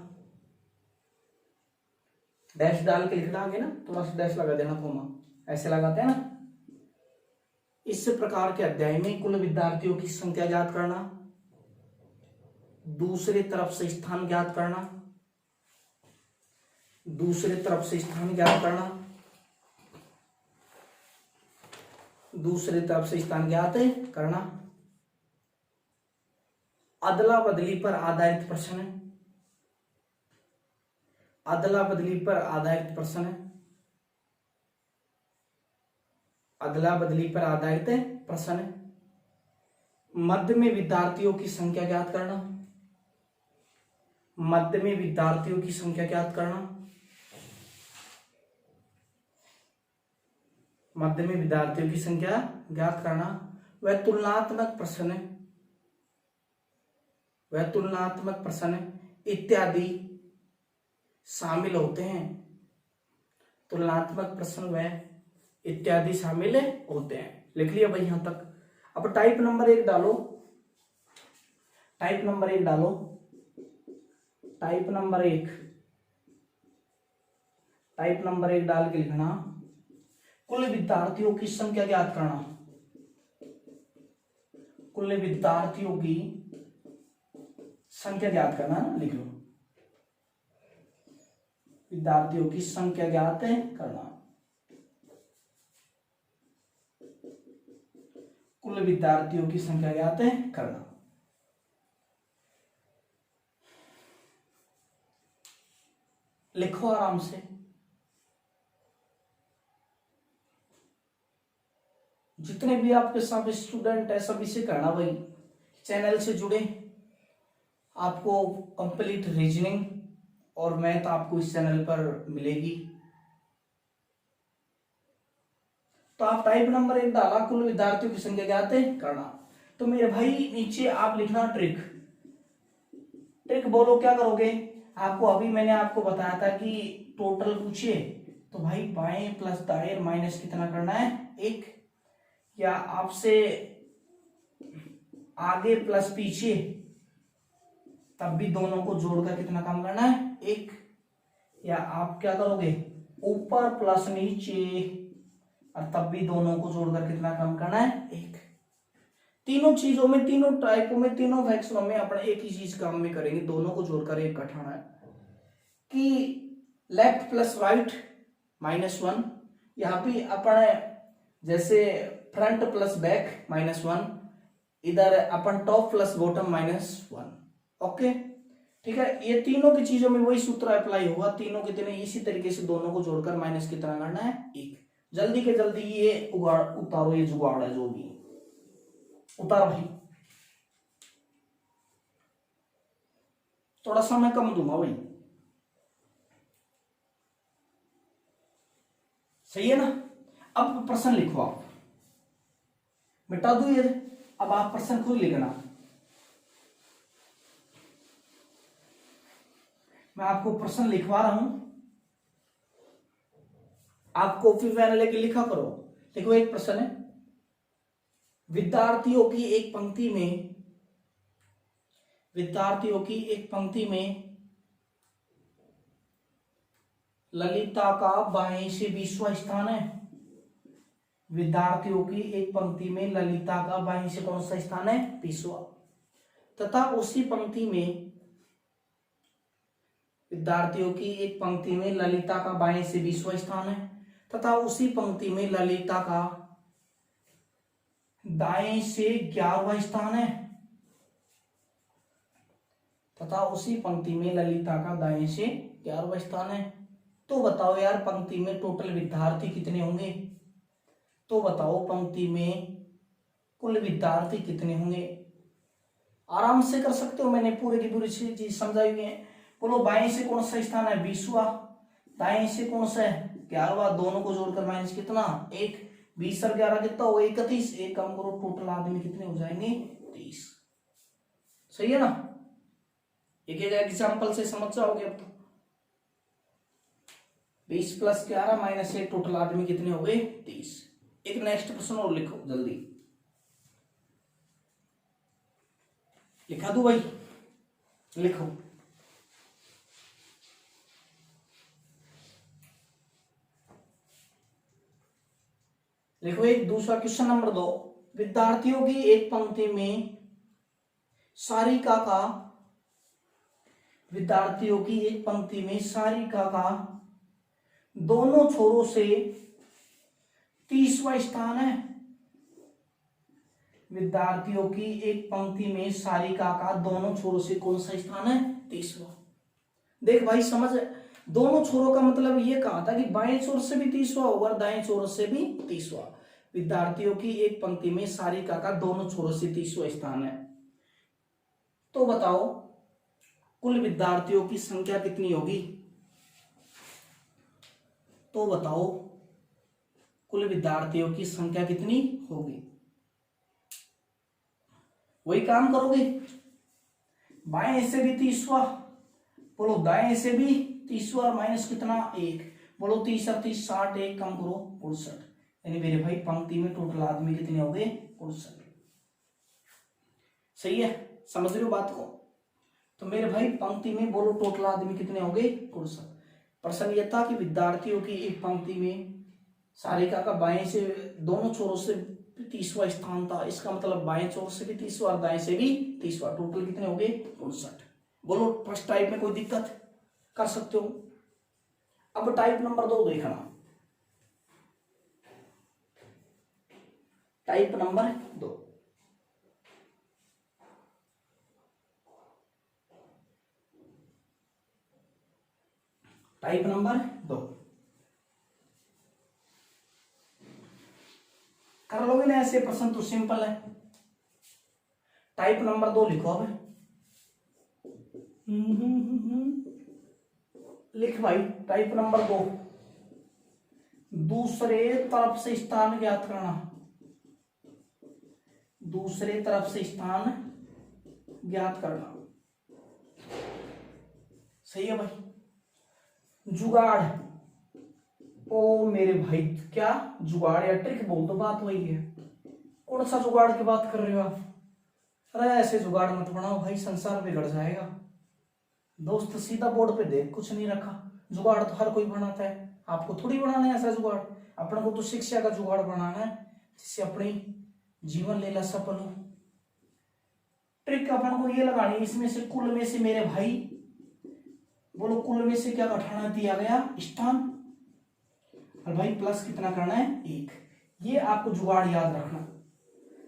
डैश डाल के लिखना आगे ना, थोड़ा सा डैश लगा देना, कोमा ऐसे लगाते हैं ना। इस प्रकार के अध्याय में कुल विद्यार्थियों की संख्या ज्ञात करना, दूसरे तरफ से स्थान ज्ञात करना, दूसरे तरफ से स्थान ज्ञात करना, दूसरे तरफ से स्थान ज्ञात करना, अदला बदली पर आधारित प्रश्न, अदला बदली पर आधारित प्रश्न, अदला बदली पर आधारित प्रश्न, मध्य में विद्यार्थियों की संख्या ज्ञात करना, मध्य में विद्यार्थियों की संख्या ज्ञात करना, मध्य में विद्यार्थियों की संख्या ज्ञात करना, वह तुलनात्मक प्रश्न, वह तुलनात्मक प्रश्न इत्यादि शामिल होते हैं। तुलनात्मक प्रश्न वह इत्यादि शामिल होते हैं। लिख लिया भाई यहां तक। अब टाइप नंबर 1 डालो, टाइप नंबर 1 डालो, टाइप नंबर 1, टाइप नंबर 1 डाल के लिखना, कुल विद्यार्थियों की संख्या ज्ञात करना, कुल विद्यार्थियों की संख्या ज्ञात करना, लिख लो, विद्यार्थियों की संख्या ज्ञात करना, कुल विद्यार्थियों की संख्या ज्ञात करना। लिखो आराम से। जितने भी आपके साथ स्टूडेंट है सभी से करना भाई, चैनल से जुड़े। आपको कंप्लीट रीजनिंग और मैथ आपको इस चैनल पर मिलेगी। तो आप टाइप नंबर 1 डाला, कुल विद्यार्थियों की संख्या ज्ञात करना। तो मेरे भाई नीचे आप लिखना ट्रिक। ट्रिक बोलो क्या करोगे? आपको अभी मैंने आपको बताया था कि टोटल पूछिए तो भाई बाएं प्लस दाएं माइनस कितना करना है? 1। या आपसे आगे प्लस पीछे तब भी दोनों को जोड़कर कितना काम करना है? 1। या आप क्या करोगे? ऊपर प्लस नीचे और तब भी दोनों को जोड़कर कितना काम करना है? 1। तीनों चीजों में, तीनों टाइपों में, तीनों फ्रैक्शनों में अपने एक ही चीज काम में करेंगे, दोनों को जोड़कर 1 घटाना है। कि लेफ्ट प्लस राइट -1, यहाँ पे अपने जैसे फ्रंट प्लस बैक -1, इधर अपन टॉप प्लस बॉटम -1। ओके, ठीक है। ये तीनों की चीजों में वही सूत्र अप्लाई हुआ, तीनों के तीनों इसी तरीके से दोनों को जोड़कर माइनस कितना करना है, 1। जल्दी के जल्दी ये उतारो, ये जुगाड़ है जो भी उतार भाई। थोड़ा समय कम दूंगा भाई, सही है ना। अब प्रश्न लिखो आप, मिटा दो ये, अब आप प्रश्न खुद लिखना। मैं आपको प्रश्न लिखवा रहा हूं, आप कॉपी पेन लेके लिखा करो। देखो एक प्रश्न है, विद्यार्थियों की एक पंक्ति में ललिता का बाएं से 20वां स्थान है। विद्यार्थियों की एक पंक्ति में ललिता का बाएं से कौन सा स्थान है, 20वां। तथा उसी पंक्ति में विद्यार्थियों की एक पंक्ति में ललिता का बाएं से 20वां स्थान है, तथा उसी पंक्ति में ललिता का दाएं से 11वां स्थान है, तथा उसी पंक्ति में ललिता का दाएं से 11वां स्थान है। तो बताओ यार, पंक्ति में टोटल विद्यार्थी कितने होंगे? तो बताओ पंक्ति में कुल विद्यार्थी कितने होंगे? आराम से कर सकते हो, मैंने पूरे की पूरी चीज समझाई हुई है। बोलो, बाएं से कौन सा स्थान है, 20वां, दाएं से कौन सा है, 11वां, दोनों को जोड़कर माइनस कितना, 1। 20 और 11 कितना हो, 31। एक काम करो, टोटल आदमी कितने हो जाएंगे, 30। सही है ना। एक एक एग्जाम्पल से समझ जाओगे अब तो। 20 + 11 - 1, टोटल आदमी कितने हो गए, 30। एक नेक्स्ट प्रश्न और लिखो जल्दी, लिखा दू भाई, लिखो। लिखो एक दूसरा क्वेश्चन नंबर 2, विद्यार्थियों की एक पंक्ति में सारिका का दोनों छोरों से 30वां स्थान है। विद्यार्थियों की एक पंक्ति में सारिका का दोनों छोरों से कौन सा स्थान है, 30वां। देख भाई समझ, दोनों छोरों का मतलब ये कहा था कि बाएं छोर से भी 30वां होगा और दाएं छोर से भी 30वां। विद्यार्थियों की एक पंक्ति में सारिका का दोनों छोरों से 30वां स्थान है। तो बताओ कुल विद्यार्थियों की संख्या कितनी होगी? तो बताओ कुल विद्यार्थियों की संख्या कितनी होगी? वही काम करोगे, बाएं से भी 30वां, बोलो दाएं से भी 30वां और माइनस कितना, 1। बोलो 30 और 30 60, एक कम करो 65। यानी मेरे भाई पंक्ति में टोटल आदमी कितने हो गए, 65। सही है, समझ रहे हो बात को। तो मेरे भाई पंक्ति में बोलो टोटल आदमी कितने हो गए, 65। प्रश्न यह था कि विद्यार्थियों की एक पंक्ति में सारिका का बाएं से दोनों छोरों से 30वां स्थान था। इसका मतलब बाएं छोर से भी 30वां और दाएं से भी 30वां, टोटल कितने हो गए, 65। बोलो फर्स्ट टाइप में कोई दिक्कत, कर सकते हो। अब टाइप नंबर 2 देखना, टाइप नंबर 2। टाइप नंबर 2 कर लोगे ना ऐसे प्रश्न, तो सिंपल है। टाइप नंबर 2 लिखो अब। लिख भाई, टाइप नंबर 2, दूसरे तरफ से स्थान ज्ञात करना। दूसरे तरफ से स्थान ज्ञात करना, सही है भाई। जुगाड़, ओ मेरे भाई, क्या जुगाड़ या ट्रिक बोल दो, बात वही है। कौन सा जुगाड़ की बात कर रहे हो आप? अरे ऐसे जुगाड़ मत बनाओ भाई, संसार बिगड़ जाएगा। दोस्त सीधा बोर्ड पे देख, कुछ नहीं रखा। जुगाड़ तो हर कोई बनाता है, आपको थोड़ी बनाना है ऐसा जुगाड़। अपने को तो शिक्षा का जुगाड़ बनाना है, जिससे अपनी जीवन लीला सफल हो। ट्रिक अपन को ये लगानी है, इसमें से कुल में से मेरे भाई बोलो, कुल में से क्या घटाना दिया गया, स्थान, और भाई प्लस कितना करना है, 1। ये आपको जुगाड़ याद रखना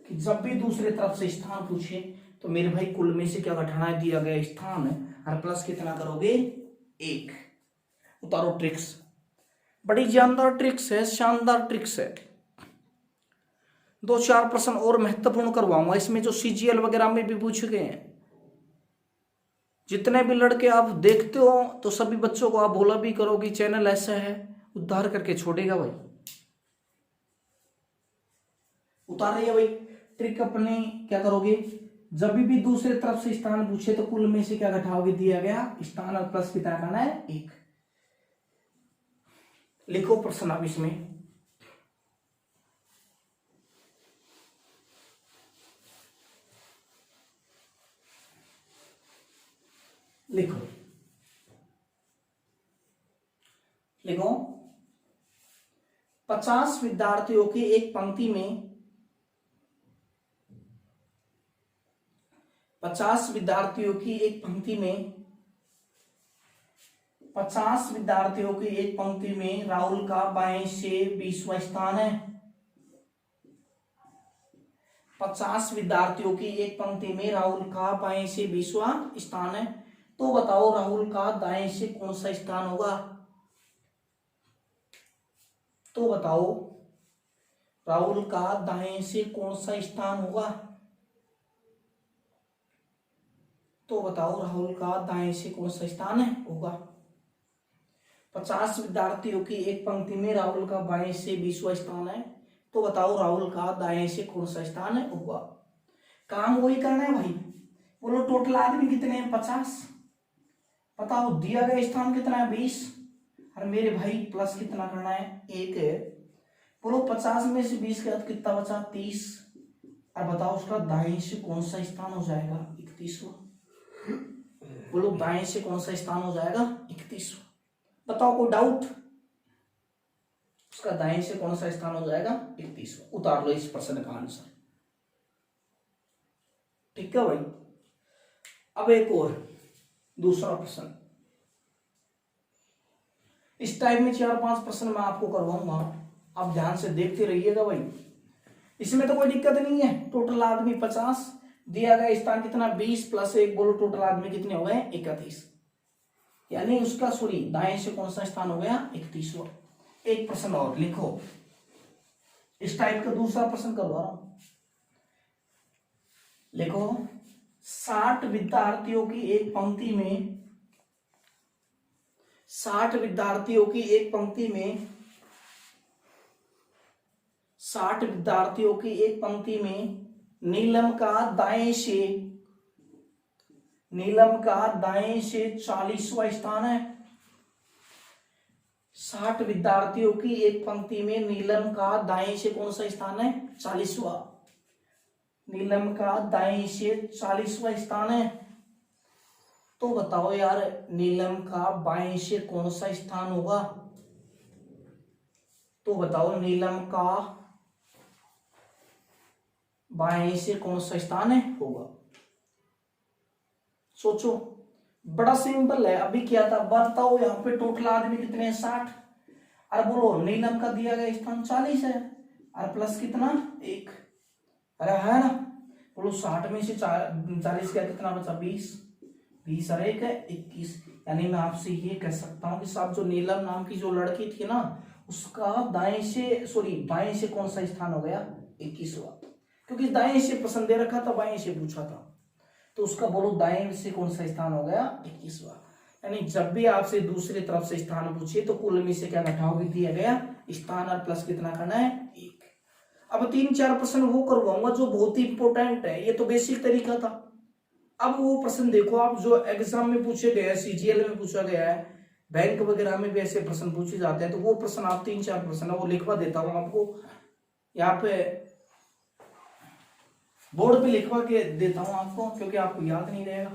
कि जब भी दूसरे तरफ से स्थान पूछे तो मेरे भाई कुल में से क्या घटाना है, दिया गया स्थान है और प्लस कितना करोगे, 1। उतारो ट्रिक्स, बड़ी जानदार ट्रिक्स है, शानदार ट्रिक्स है। 2-4 प्रश्न और महत्वपूर्ण करवाऊंगा इसमें, जो सीजीएल वगैरह में भी पूछे गए हैं। जितने भी लड़के आप देखते हो तो सभी बच्चों को आप बोला भी करो कि चैनल ऐसा है, उद्धार करके छोड़ेगा भाई। उतार रही है भाई ट्रिक अपने, क्या करोगे, जब भी दूसरे तरफ से स्थान पूछे तो कुल में से क्या घटाओगे, दिया गया स्थान और प्लस कितना करना है, 1। लिखो प्रश्न आप इसमें। लिखो लिखो 50 विद्यार्थियों की एक पंक्ति में 50 विद्यार्थियों की एक पंक्ति में 50 विद्यार्थियों की एक पंक्ति में राहुल का बाएं से 20वां स्थान है। 50 विद्यार्थियों की एक पंक्ति में राहुल का बाएं से 20वां स्थान है, तो बताओ राहुल का दाएं से कौन सा स्थान होगा। तो बताओ राहुल का दाएं से कौन सा स्थान होगा। तो बताओ राहुल का दाएं से कौन सा स्थान है होगा। 50 विद्यार्थियों की एक पंक्ति में राहुल का बाएं से 20वां स्थान है, तो बताओ राहुल का दाएं से कौन सा स्थान है होगा। काम वही करना है भाई। बोलो टोटल आदमी कितने हैं, 50। बताओ दिया गया स्थान कितना है, 20। और मेरे भाई प्लस कितना करना है, 1 है। बोलो 50 में से 20 के बाद कितना बचा, 30। और बताओ उसका दाएं से कौन सा स्थान हो जाएगा, 31वां। बोलो दाएं से कौन सा स्थान हो जाएगा, 31वां। बताओ कोई डाउट, उसका दाएं से कौन सा स्थान हो जाएगा, 31वां। उतार लो इस प्रश्न का आंसर। ठीक है भाई। अब एक और दूसरा प्रश्न, इस टाइप में 4-5 प्रश्न मैं आपको करवाऊंगा, आप ध्यान से देखते रहिएगा भाई। इसमें तो कोई दिक्कत नहीं है। टोटल आदमी 50, दिया गया स्थान कितना, 20 प्लस 1। बोलो टोटल आदमी कितने हो गए, 31। यानी उसका सॉरी दाएं से कौन सा स्थान हो गया, 31वां। एक प्रश्न और लिखो, इस टाइप का दूसरा प्रश्न करवा रहा हूं। लिखो 60 विद्यार्थियों की एक पंक्ति में 60 विद्यार्थियों की एक पंक्ति में 60 विद्यार्थियों की एक पंक्ति में नीलम का दाएं से 40वां स्थान है। 60 विद्यार्थियों की एक पंक्ति में नीलम का दाएं से कौन सा स्थान है, 40वां। नीलम का दाएं से 40वां स्थान है, तो बताओ यार नीलम का बाएं से कौन सा स्थान होगा। तो बताओ नीलम का बाएं से कौन सा स्थान है होगा। सोचो, बड़ा सिंपल है। अभी क्या था बताओ, यहाँ पे टोटल आदमी कितने हैं, 60। और बोलो नीलम का दिया गया स्थान 40 है, और प्लस कितना, 1। अरे है ना। बोलो 60 में से 40 का कितना बचा, 20 और 1 है 21। यानी मैं आपसे ये कह सकता हूँ कि साहब जो नीलम नाम की जो लड़की थी ना, उसका बाएं से कौन सा स्थान हो गया, 21वां। क्योंकि दाएं से पसंद दे रखा था, बाएं से पूछा था, तो उसका बोलो दाएं से कौन सा स्थान हो गया, 21वां। यानी जब भी आपसे दूसरी तरफ से स्थान पूछे तो कुल में से क्या घटाओगे, दिया गया स्थान और प्लस कितना करना है, 1। अब 3-4 प्रश्न वो करवाऊंगा जो बहुत ही इंपॉर्टेंट है। ये तो बेसिक तरीका था। अब वो प्रश्न देखो आप, जो एग्जाम में पूछे गए हैं, सीजीएल में पूछा गया है, बैंक वगैरह में भी ऐसे प्रश्न पूछे जाते हैं, तो वो प्रश्न आप 3-4 प्रश्न है वो लिखवा देता हूं आपको, यहाँ पे बोर्ड पे लिखवा के देता हूं आपको, क्योंकि आपको याद नहीं रहेगा।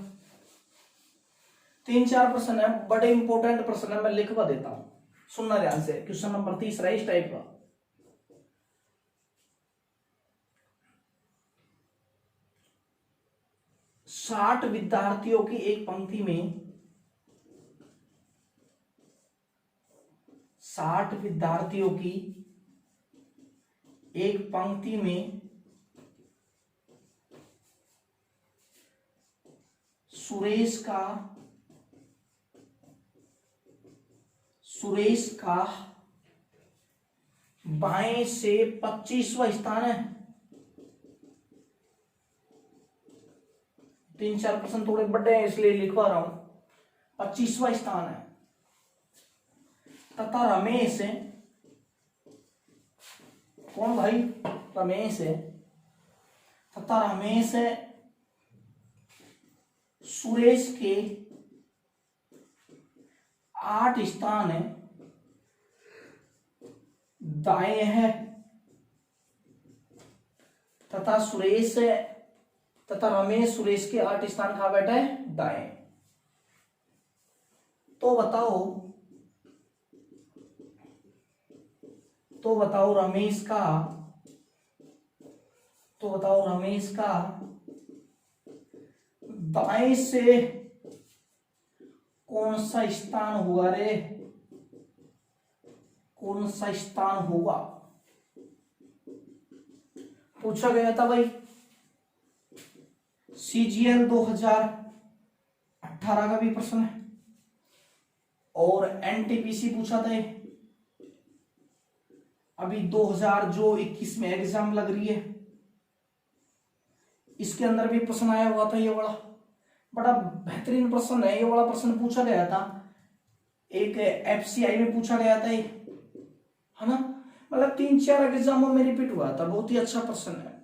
3-4 प्रश्न है, बड़े इंपॉर्टेंट प्रश्न है, मैं लिखवा देता हूं, सुनना ध्यान से। क्वेश्चन नंबर 3 इस टाइप का, 60 विद्यार्थियों की एक पंक्ति में 60 विद्यार्थियों की एक पंक्ति में सुरेश का बाएं से 25वां स्थान है। 3-4 प्रश्न थोड़े बड़े हैं इसलिए लिखवा रहा हूं। 25वां स्थान है। तथा रमेश, कौन भाई? रमेश है। तथा रमेश सुरेश के 8 स्थान दाएं है। तथा रमेश सुरेश के 8 स्थान कहां बैठा है? दाएं। तो बताओ रमेश का दाएं से कौन सा स्थान हुआ रे? कौन सा स्थान होगा पूछा गया था भाई। CGL 2018 का भी प्रश्न है और NTPC पूछा था अभी 2021 में एग्जाम लग रही है, इसके अंदर भी प्रश्न आया हुआ था। ये बड़ा बेहतरीन प्रश्न है। ये वाला प्रश्न पूछा गया था, एक FCI में पूछा गया था, है ना। मतलब 3-4 एग्जामों में रिपीट हुआ था। बहुत ही अच्छा प्रश्न है।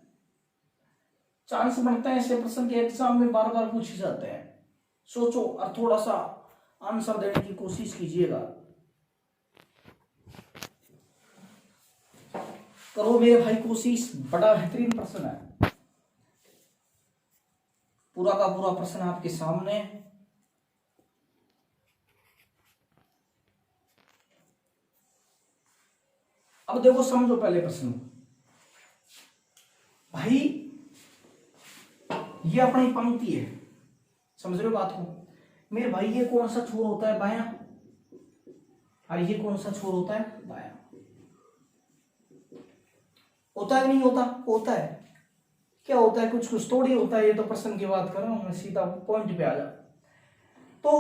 चांस बनता है ऐसे प्रश्न के एग्जाम में बार बार पूछे जाते हैं। सोचो और थोड़ा सा आंसर देने की कोशिश कीजिएगा। करो मेरे भाई कोशिश। बड़ा बेहतरीन प्रश्न है। पूरा का पूरा प्रश्न आपके सामने। अब देखो, समझो पहले प्रश्न भाई। ये अपनी पंक्ति है, समझ रहे हो बात को मेरे भाई। ये कौन सा छोर होता है? बायां। और ये कौन सा छोर होता है? बायां। होता है नहीं होता? होता है। क्या होता है? कुछ कुछ थोड़ी होता है। ये तो प्रश्न की बात कर रहा हूं मैं, सीधा पॉइंट पे आ जा। तो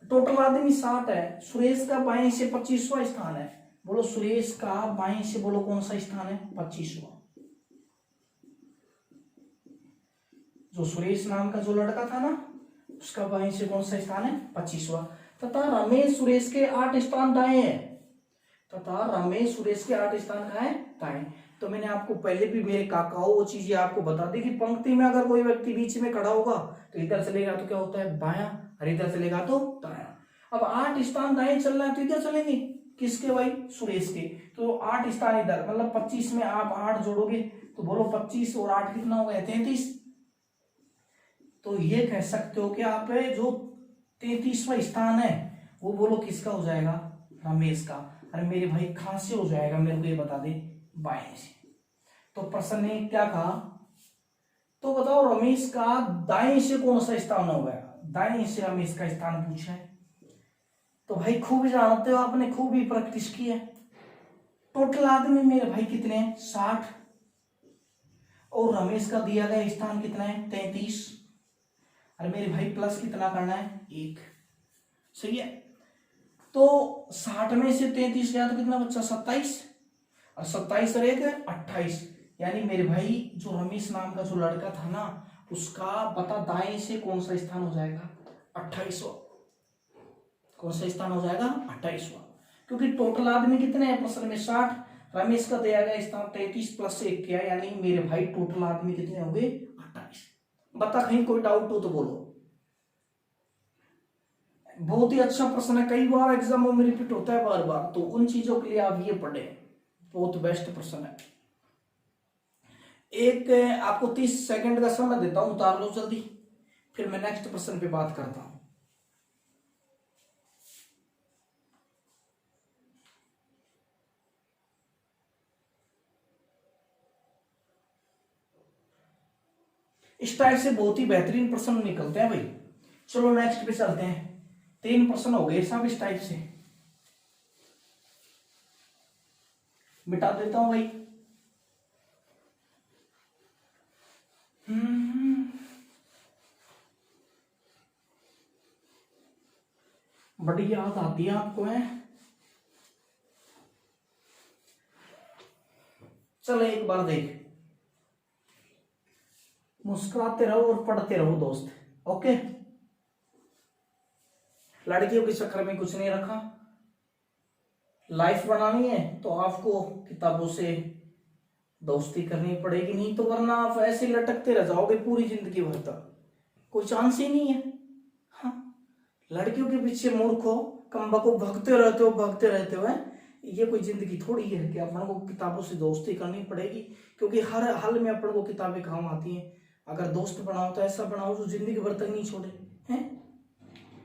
टोटल आदमी 60 है। सुरेश का बाएं से 25वां स्थान है। बोलो सुरेश का बाएं से, बोलो कौन सा स्थान है? 25वां। जो सुरेश नाम का जो लड़का था ना, उसका बाएं से कौन सा स्थान है? 25वां। तथा रमेश सुरेश के 8 स्थान दाएं है। तथा रमेश सुरेश के 8 स्थान कहाँ है? दाएं। तो मैंने आपको पहले भी मेरे काकाओं वो चीजें आपको बता दी कि पंक्ति में अगर कोई व्यक्ति बीच में खड़ा होगा तो इधर चलेगा तो क्या होता है? बायां, और इधर चलेगा तो दायां। अब 8 स्थान दाएं चल रहा है तो इधर चलेंगे किसके भाई? सुरेश के। तो 8 स्थान इधर, मतलब 25 में आप 8 जोड़ोगे तो बोलो 25 और 8 कितना हो गया? 33। तो ये कह सकते हो कि आप जो 33वां स्थान है वो बोलो किसका हो जाएगा? रमेश का। अरे मेरे भाई कहां से हो जाएगा? मेरे को ये बता दे। बाएं से। तो प्रश्न ने क्या कहा? तो बताओ रमेश का दाएं से कौन सा स्थान हो गया? दाएं से रमेश का स्थान पूछा है। तो भाई खूब जानते हो, आपने खूब ही प्रैक्टिस की है। टोटल आदमी मेरे भाई कितने हैं? 60। और रमेश का दिया गया स्थान कितना है? 33। और मेरे भाई प्लस कितना करना है? 1। सही है। तो 60 में से 33 गया तो कितना बच्चा? 27। और 27 और 1 28। यानी मेरे भाई जो रमेश नाम का जो लड़का था ना, उसका बता दाएं से कौन सा स्थान हो जाएगा? 28वां। कौन सा स्थान हो जाएगा? 28वां। क्योंकि टोटल आदमी कितने हैं प्रश्न में? 60। रमेश का दिया गया स्थान 33 प्लस 1 किया, यानी मेरे भाई टोटल आदमी कितने हो गए? 28। बता कहीं कोई डाउट हो तो बोलो। बहुत ही अच्छा प्रश्न है। कई बार एग्जामों में रिपीट होता है बार बार, तो उन चीजों के लिए आप ये पढ़े। बहुत बेस्ट प्रश्न है। एक आपको 30 सेकंड का समय देता हूं, उतार लो जल्दी, फिर मैं नेक्स्ट प्रश्न पे बात करता हूं। इस टाइप से बहुत ही बेहतरीन प्रश्न निकलते हैं भाई। चलो नेक्स्ट पे चलते हैं। 3 प्रश्न हो गए सब इस टाइप से। मिटा देता हूं भाई। बड़ी याद आती है आपको है। चलो एक बार देख, मुस्कुराते रहो और पढ़ते रहो दोस्त। ओके, लड़कियों के चक्कर में कुछ नहीं रखा। लाइफ बनानी है तो आपको किताबों से दोस्ती करनी पड़ेगी, नहीं तो वरना आप ऐसे लटकते रह जाओगे पूरी जिंदगी भर तक, कोई चांस ही नहीं है। हाँ, लड़कियों के पीछे मूर्ख हो, कमबख्त भगते रहते हो हैं। ये कोई जिंदगी थोड़ी है कि अपन को किताबों से दोस्ती करनी पड़ेगी, क्योंकि हर हाल में अपन को किताबें काम आती हैं। अगर दोस्त बनाओ तो ऐसा बनाओ जो जिंदगी भर तक नहीं छोड़े हैं।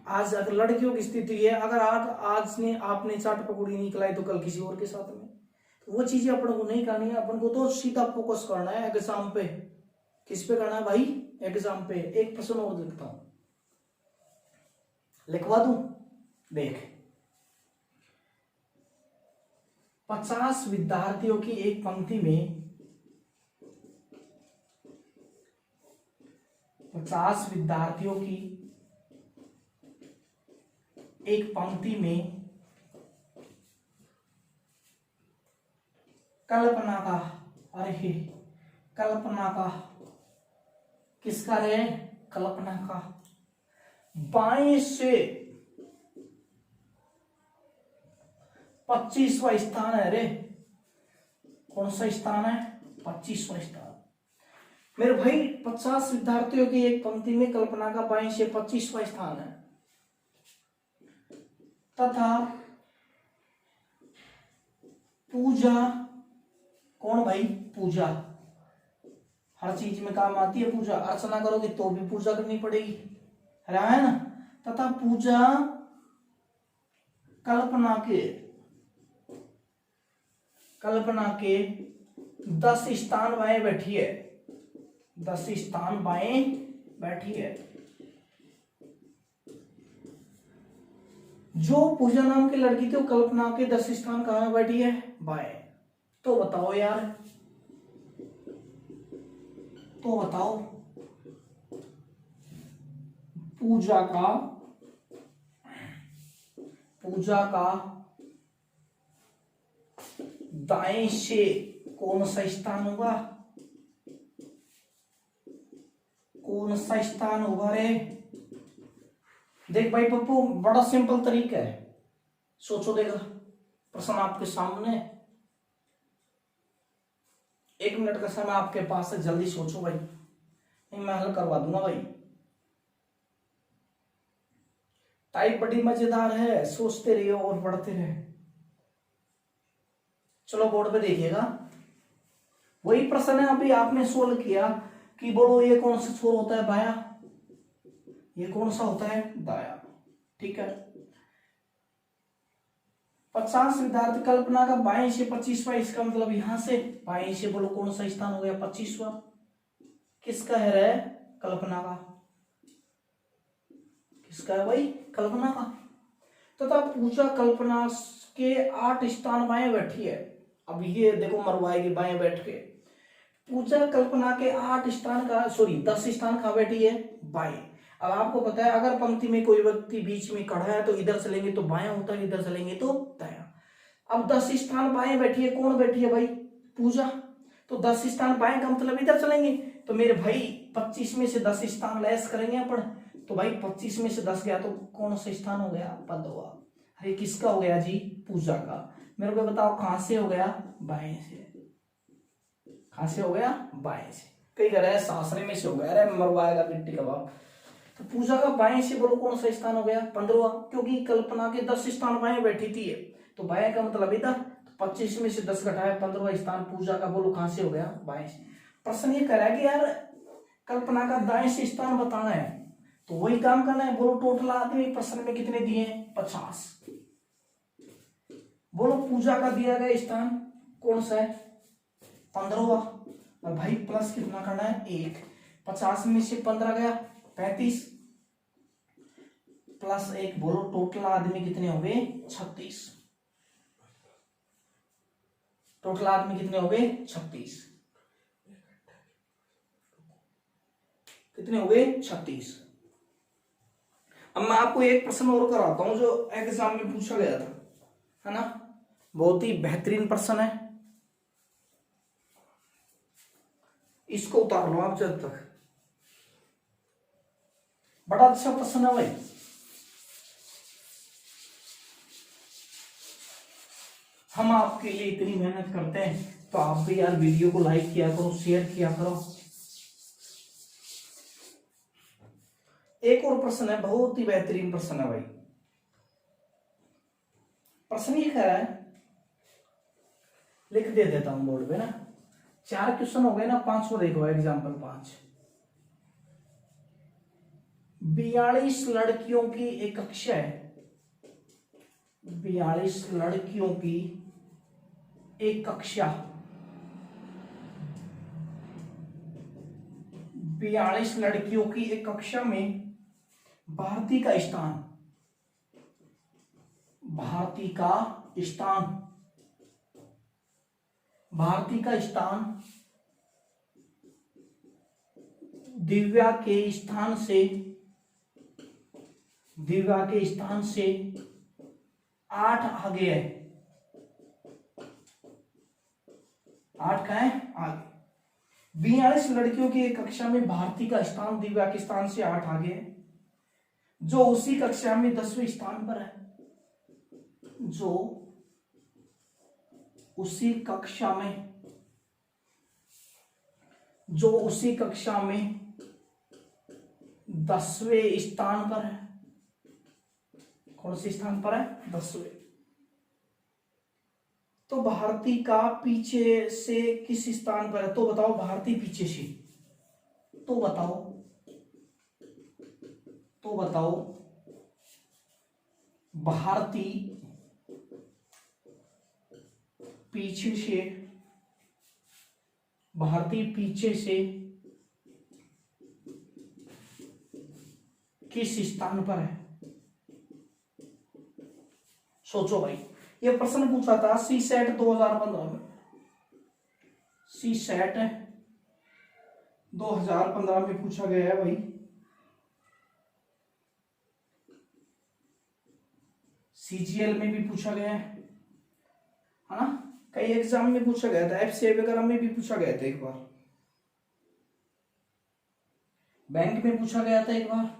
आज अगर लड़कियों की स्थिति है, अगर आज ने आपने चाट पकौड़ी नहीं खिलाई तो कल किसी और के साथ में, तो वो चीजें अपन को नहीं करनी है। अपन को तो सीधा फोकस करना है एग्जाम पे। किस पे करना है भाई? एग्जाम पे। एक प्रश्न और लिखता हूं, लिखवा दूं, देख। 50 विद्यार्थियों की एक पंक्ति में, 50 विद्यार्थियों की एक पंक्ति में कल्पना का, अरे कल्पना का, किसका रे? कल्पना का बाएं से 25वां स्थान है रे। कौन सा स्थान है? 25वां स्थान। मेरे भाई 50 विद्यार्थियों की एक पंक्ति में कल्पना का बाएं से 25वां स्थान है, तथा पूजा, कौन भाई? पूजा। हर चीज में काम आती है पूजा। अर्चना करोगे तो भी पूजा करनी पड़ेगी, है ना? तथा पूजा कल्पना के 10 स्थान बाएं बैठी है, 10 स्थान बाएं बैठी है। जो पूजा नाम की लड़की थी वो कल्पना के 10 स्थान कहां बैठी है? बाएं। तो बताओ यार, तो बताओ, पूजा का दाएं से कौन सा स्थान होगा? कौन सा स्थान होगा रे? देख भाई पप्पू, बड़ा सिंपल तरीका है, सोचो। देखा प्रश्न आपके सामने, 1 मिनट का समय आपके पास है, जल्दी सोचो भाई, नहीं मैं हल करवा दूंगा भाई। टाइप बड़ी मजेदार है, सोचते रहिए और पढ़ते रहे। चलो बोर्ड पे देखिएगा, वही प्रश्न है अभी आपने सोल्व किया कि बोलो ये कौन सा छोर होता है? बाया। ये कौन सा होता है? दाया। ठीक है। 50 विद्यार्थी, कल्पना का बाएं से 25वां, इसका मतलब यहां से बाएं से बोलो कौन सा स्थान हो गया? 25वां। किसका है रे? कल्पना का। किसका है भाई? कल्पना का। तथा पूजा कल्पना के 8 स्थान बाएं बैठी है। अब ये देखो मरवाएगी बाएं बैठ के। पूजा कल्पना के 8 स्थान का, सॉरी 10 स्थान कहां बैठी है? बाएं। अब आपको पता है अगर पंक्ति में कोई व्यक्ति बीच में खड़ा है तो इधर चलेंगे तो बायां होता है, इधर चलेंगे तो दायां। अब 10 स्थान बाएं बैठी है, कौन बैठी है भाई? पूजा। तो 10 स्थान बाएं का मतलब इधर चलेंगे, तो मेरे भाई 25 में से 10 स्थान लेस करेंगे अपन, तो भाई 25 में से 10 गया तो कौन सा स्थान हो गया? 15वां। अरे किसका हो गया जी? पूजा का। मेरे को बताओ कहां से हो गया? बाएं से। कहां से हो गया? बाएं से। कई कह रहे हैं सासरे में से हो गया, अरे मरवाएगा बिट्टी का बाप। तो पूजा का बाएं से बोलो कौन सा स्थान हो गया? 15वां, क्योंकि कल्पना के 10 स्थान बाएं बैठी थी, तो बाएं का मतलब इधर, तो 25 में से 10 घटाया 15वां स्थान पूजा का, बोलो कहां से हो गया? बाएं से। प्रश्न ये कह रहा है कि यार कल्पना का दाएं से स्थान बताना है, तो वही काम करना है। बोलो टोटल आदमी प्रश्न में कितने दिए हैं? 50। बोलो पूजा का दिया गया स्थान कौन सा है? 15वां। और भाई प्लस कितना करना है? 1। 50 में से 15 गया 35 प्लस 1, बोलो टोटल आदमी कितने हो गए? 36। टोटल आदमी कितने हो गए? 36। कितने हो गए? 36। अब मैं आपको एक प्रश्न और कराता हूं जो एग्जाम में पूछा गया था, है ना, बहुत ही बेहतरीन प्रश्न है, इसको उतार लो आप जब तक। बड़ा अच्छा प्रश्न है भाई। हम आपके लिए इतनी मेहनत करते हैं तो आप भी यार वीडियो को लाइक किया करो, शेयर किया करो। एक और प्रश्न है, बहुत ही बेहतरीन प्रश्न है भाई। प्रश्न ये कह रहा है, लिख दे देता हूं बोर्ड पे ना, 4 क्वेश्चन हो गए ना, 5 देखो एग्जाम्पल 5। 42 लड़कियों की एक कक्षा है, 42 लड़कियों की एक कक्षा, 42 लड़कियों की एक कक्षा में भारती का स्थान, भारती का स्थान, भारती का स्थान दिव्या के स्थान से, दिव्या के स्थान से 8 आगे है। 8 का है आगे। 42 लड़कियों की एक कक्षा में भारती का स्थान दिव्या के स्थान से 8 आगे है, जो उसी कक्षा में 10वें स्थान पर है, जो उसी कक्षा में, जो उसी कक्षा में 10वें स्थान पर है। कौन से स्थान पर है? 10वें। तो भारती का पीछे से किस स्थान पर है? तो बताओ भारती पीछे से, तो बताओ, तो बताओ भारती पीछे से, भारती पीछे से किस स्थान पर है? सोचो भाई, ये प्रश्न पूछा था सी सेट 2015 में, सी सेट 2015 में पूछा गया है भाई। सीजीएल में भी पूछा गया है ना, कई एग्जाम में पूछा गया था, एफसीआई वगैरह में भी पूछा गया था एक बार, बैंक में पूछा गया था एक बार।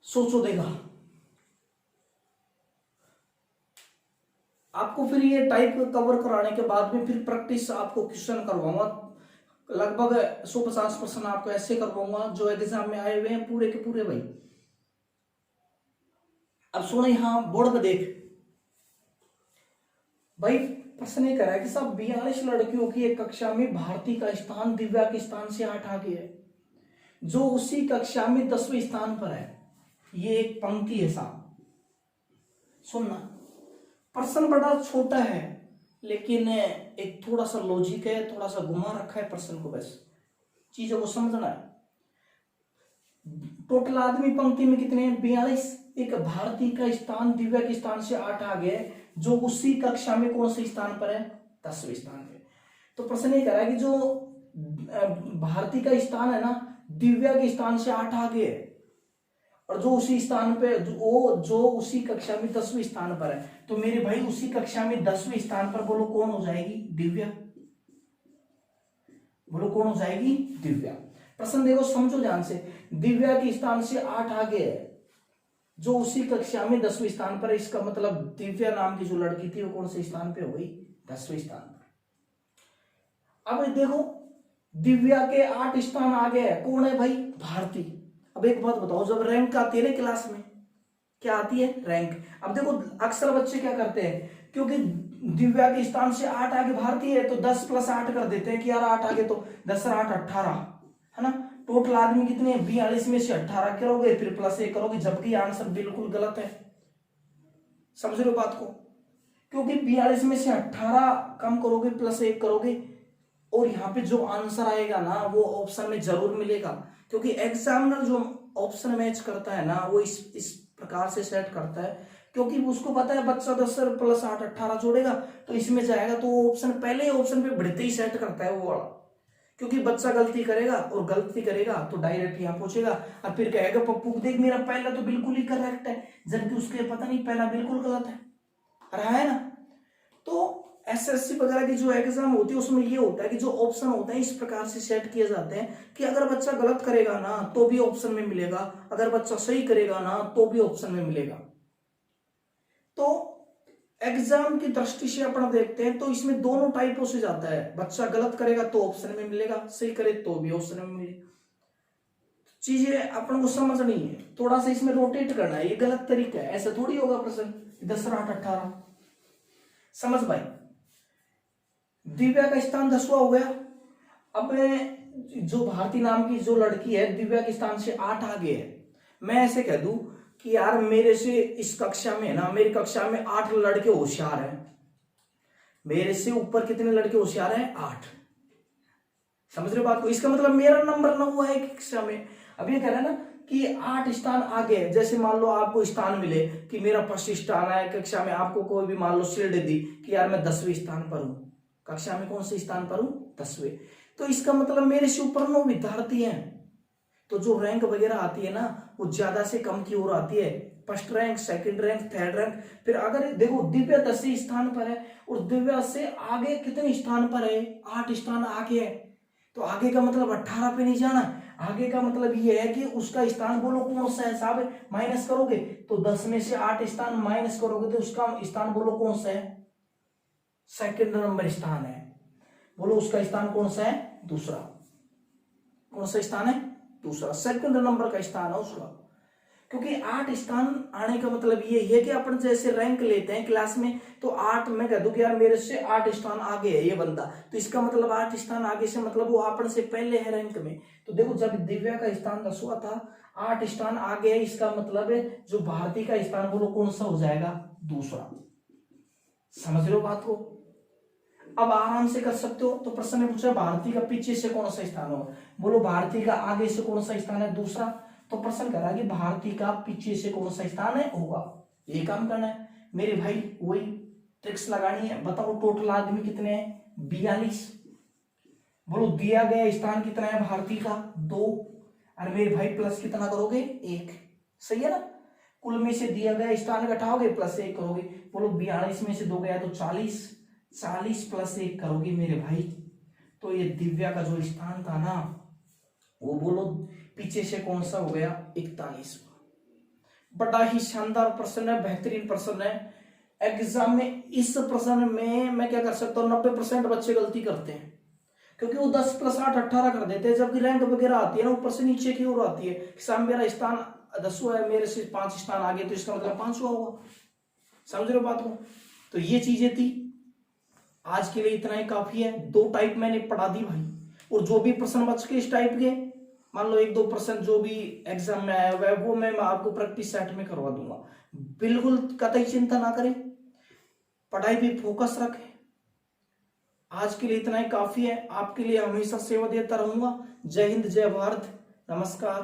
सोचो देगा आपको। फिर ये टाइप कवर कराने के बाद में फिर प्रैक्टिस आपको क्वेश्चन करवाऊंगा, लगभग 150 प्रश्न आपको ऐसे करवाऊंगा जो एग्जाम में आए हुए हैं पूरे के पूरे भाई। अब सुनो, यहां बोर्ड पे देख भाई, प्रश्न ये कह रहा है कि सब 42 लड़कियों की एक कक्षा में भारती का स्थान दिव्या के स्थान से 8 आगे है, जो उसी कक्षा में 10वें स्थान पर है। ये एक पंक्ति है साहब, सुनना। प्रश्न बड़ा छोटा है लेकिन एक थोड़ा सा लॉजिक है, थोड़ा सा घुमा रखा है प्रश्न को, बस चीजों को समझना है। टोटल आदमी पंक्ति में कितने हैं? 42। एक भारती का स्थान दिव्या के स्थान से 8 आगे है, जो उसी कक्षा में कौन से स्थान पर है? 10वें स्थान पे। तो प्रश्न ये कह रहा है कि जो भारती का स्थान है ना, दिव्या के स्थान से 8 आगे है, और जो उसी स्थान पे जो उसी कक्षा में 10वें स्थान पर है। तो मेरे भाई उसी कक्षा में 10वें स्थान पर बोलो कौन हो जाएगी? दिव्या। बोलो कौन हो जाएगी? दिव्या। प्रश्न देखो, समझो ध्यान से, दिव्या के स्थान से 8 आगे है, जो उसी कक्षा में 10वें स्थान पर है। इसका मतलब दिव्या नाम की जो लड़की थी वो कौन से स्थान पे हो गई? 10वें स्थान पर। अब देखो, दिव्या के 8 स्थान आगे है, कौन है भाई? भारती। अब एक बात बताओ, जब रैंक आती है ना क्लास में, क्या आती है? रैंक। अब देखो अक्सर बच्चे क्या करते हैं, क्योंकि दिव्या के स्थान से 8 आगे भारती है तो 10 + 8 कर देते हैं कि यार 8 आगे तो 10 और 8 18, है ना। टोटल आदमी कितने हैं? 42 में से 18 करोगे फिर +1 करोगे, जबकि आंसर बिल्कुल गलत है। समझ रहे हो बात को? क्योंकि 42 में से 18 कम करोगे +1 करोगे, और यहाँ पे जो आंसर आएगा ना वो ऑप्शन में जरूर मिलेगा, क्योंकि एग्जामिनर जो ऑप्शन मैच करता है ना वो इस प्रकार से सेट करता है, क्योंकि उसको पता है बच्चा 10 + 8 18 जोड़ेगा तो इसमें जाएगा, तो वो ऑप्शन पहले ऑप्शन पे बढ़ते ही सेट करता है वो वाला, क्योंकि बच्चा गलती करेगा और गलती करेगा तो डायरेक्ट यहाँ पहुंचेगा और फिर कहेगा पप्पू देख मेरा पहला तो बिल्कुल ही करेक्ट है, जबकि उसके पता नहीं पहला बिल्कुल गलत है। रहा है ना। तो एसएससी वगैरह की जो एग्जाम होती है उसमें ये होता है कि जो ऑप्शन होते हैं इस प्रकार से सेट किए जाते हैं कि अगर बच्चा गलत करेगा ना तो भी ऑप्शन में मिलेगा, अगर बच्चा सही करेगा ना तो भी ऑप्शन में मिलेगा। तो एग्जाम की दृष्टि से अपन देखते हैं तो इसमें दोनों टाइपों से जाता है, बच्चा गलत करेगा तो ऑप्शन में मिलेगा, सही करे तो भी ऑप्शन में मिलेगा। चीजें अपन को समझनी है, थोड़ा सा इसमें रोटेट करना है, ये गलत तरीका है, ऐसा थोड़ी होगा प्रश्न 10 8 18। समझ भाई। दिव्या का स्थान 10वां हो गया। अब जो भारती नाम की जो लड़की है दिव्या के स्थान से 8 आगे है। मैं ऐसे कह दूं कि यार मेरे से इस कक्षा में ना, मेरी कक्षा में 8 लड़के होशियार हैं, मेरे से ऊपर कितने लड़के होशियार हैं 8। समझ रहे हो बात को। इसका मतलब मेरा नंबर ना हुआ है कक्षा में। अब ये कह रहा है ना कि 8 स्थान आगे है। जैसे मान लो आपको स्थान मिले कि मेरा फर्स्ट स्थान है कक्षा में, आपको कोई भी मान लो शील्ड दी कि यार मैं 10वें स्थान पर हूं, कक्षा में कौन से स्थान पर हूं 10वें, तो इसका मतलब मेरे से ऊपर 9 विद्यार्थी हैं। तो जो रैंक वगैरह आती है ना वो ज्यादा से कम की ओर आती है, first rank, second rank, third rank. फिर अगर देखो दिव्या 10वें स्थान पर है और दिव्या से आगे कितने स्थान पर है 8 स्थान आगे है, तो आगे का मतलब 18 पे नहीं जाना, आगे का मतलब ये है कि उसका स्थान बोलो कौन सा है साहब, माइनस करोगे तो 10 में से 8 स्थान माइनस करोगे तो उसका स्थान बोलो कौन सा है, सेकंड नंबर स्थान है। बोलो उसका स्थान कौन सा है, दूसरा। कौन सा स्थान है, दूसरा, सेकंड नंबर का स्थान है उसका। क्योंकि 8 स्थान आने का मतलब ये है कि अपन जैसे रैंक लेते हैं क्लास में तो 8, मैं कह दूं कि यार मेरे से 8 स्थान आगे है ये बंदा, तो इसका मतलब 8 स्थान आगे से मतलब वो अपन से पहले है रैंक में। तो देखो जब दिव्या का स्थान 10वां था, 8 स्थान आगे है, इसका मतलब है जो भारती का स्थान बोलो कौन सा हो जाएगा, दूसरा। समझ रहे हो बात को। अब आराम से कर सकते हो। तो प्रश्न में पूछा भारती का पीछे से कौन सा स्थान होगा, बोलो भारती का आगे से कौन सा स्थान है, दूसरा। तो प्रश्न करा कि भारती का पीछे से कौन सा स्थान है होगा, ये काम करना है मेरे भाई, वही ट्रिक्स लगानी है। बताओ टोटल आदमी कितने हैं 42। बोलो दिया गया स्थान कितना है भारती का 2, और मेरे भाई प्लस कितना करोगे 1, सही है ना। कुल में से दिया गया स्थान घटाओगे प्लस 1 करोगे। बोलो 42 में से 2 गया तो 40, 40 प्लस 1 करोगे मेरे भाई। तो ये दिव्या का जो स्थान था ना वो बोलो पीछे से कौन सा हो गया 41। बड़ा ही शानदार प्रश्न है, बेहतरीन प्रश्न है। एग्जाम में इस प्रश्न में मैं क्या कर सकता हूँ, 90% बच्चे गलती करते हैं क्योंकि वो 10 + 8 18 कर देते हैं, जबकि रैंक वगैरह आती है ना ऊपर से नीचे की ओर आती है। साहब मेरा स्थान 10वां है, मेरे से 5 स्थान आगे, तो इसका मतलब 5वां होगा। समझ रहे हो बात को। तो ये चीजें थी, आज के लिए इतना ही काफी है। 2 टाइप मैंने पढ़ा दी भाई, और जो भी प्रश्न बच के इस टाइप के, मान लो 1-2 प्रश्न जो भी एग्जाम में आया हुआ है वो मैं आपको प्रैक्टिस सेट में करवा दूंगा। बिल्कुल कतई चिंता ना करें, पढ़ाई भी फोकस रखें। आज के लिए इतना ही काफी है, आपके लिए हमेशा सेवा देता रहूंगा। जय हिंद, जय भारत, नमस्कार।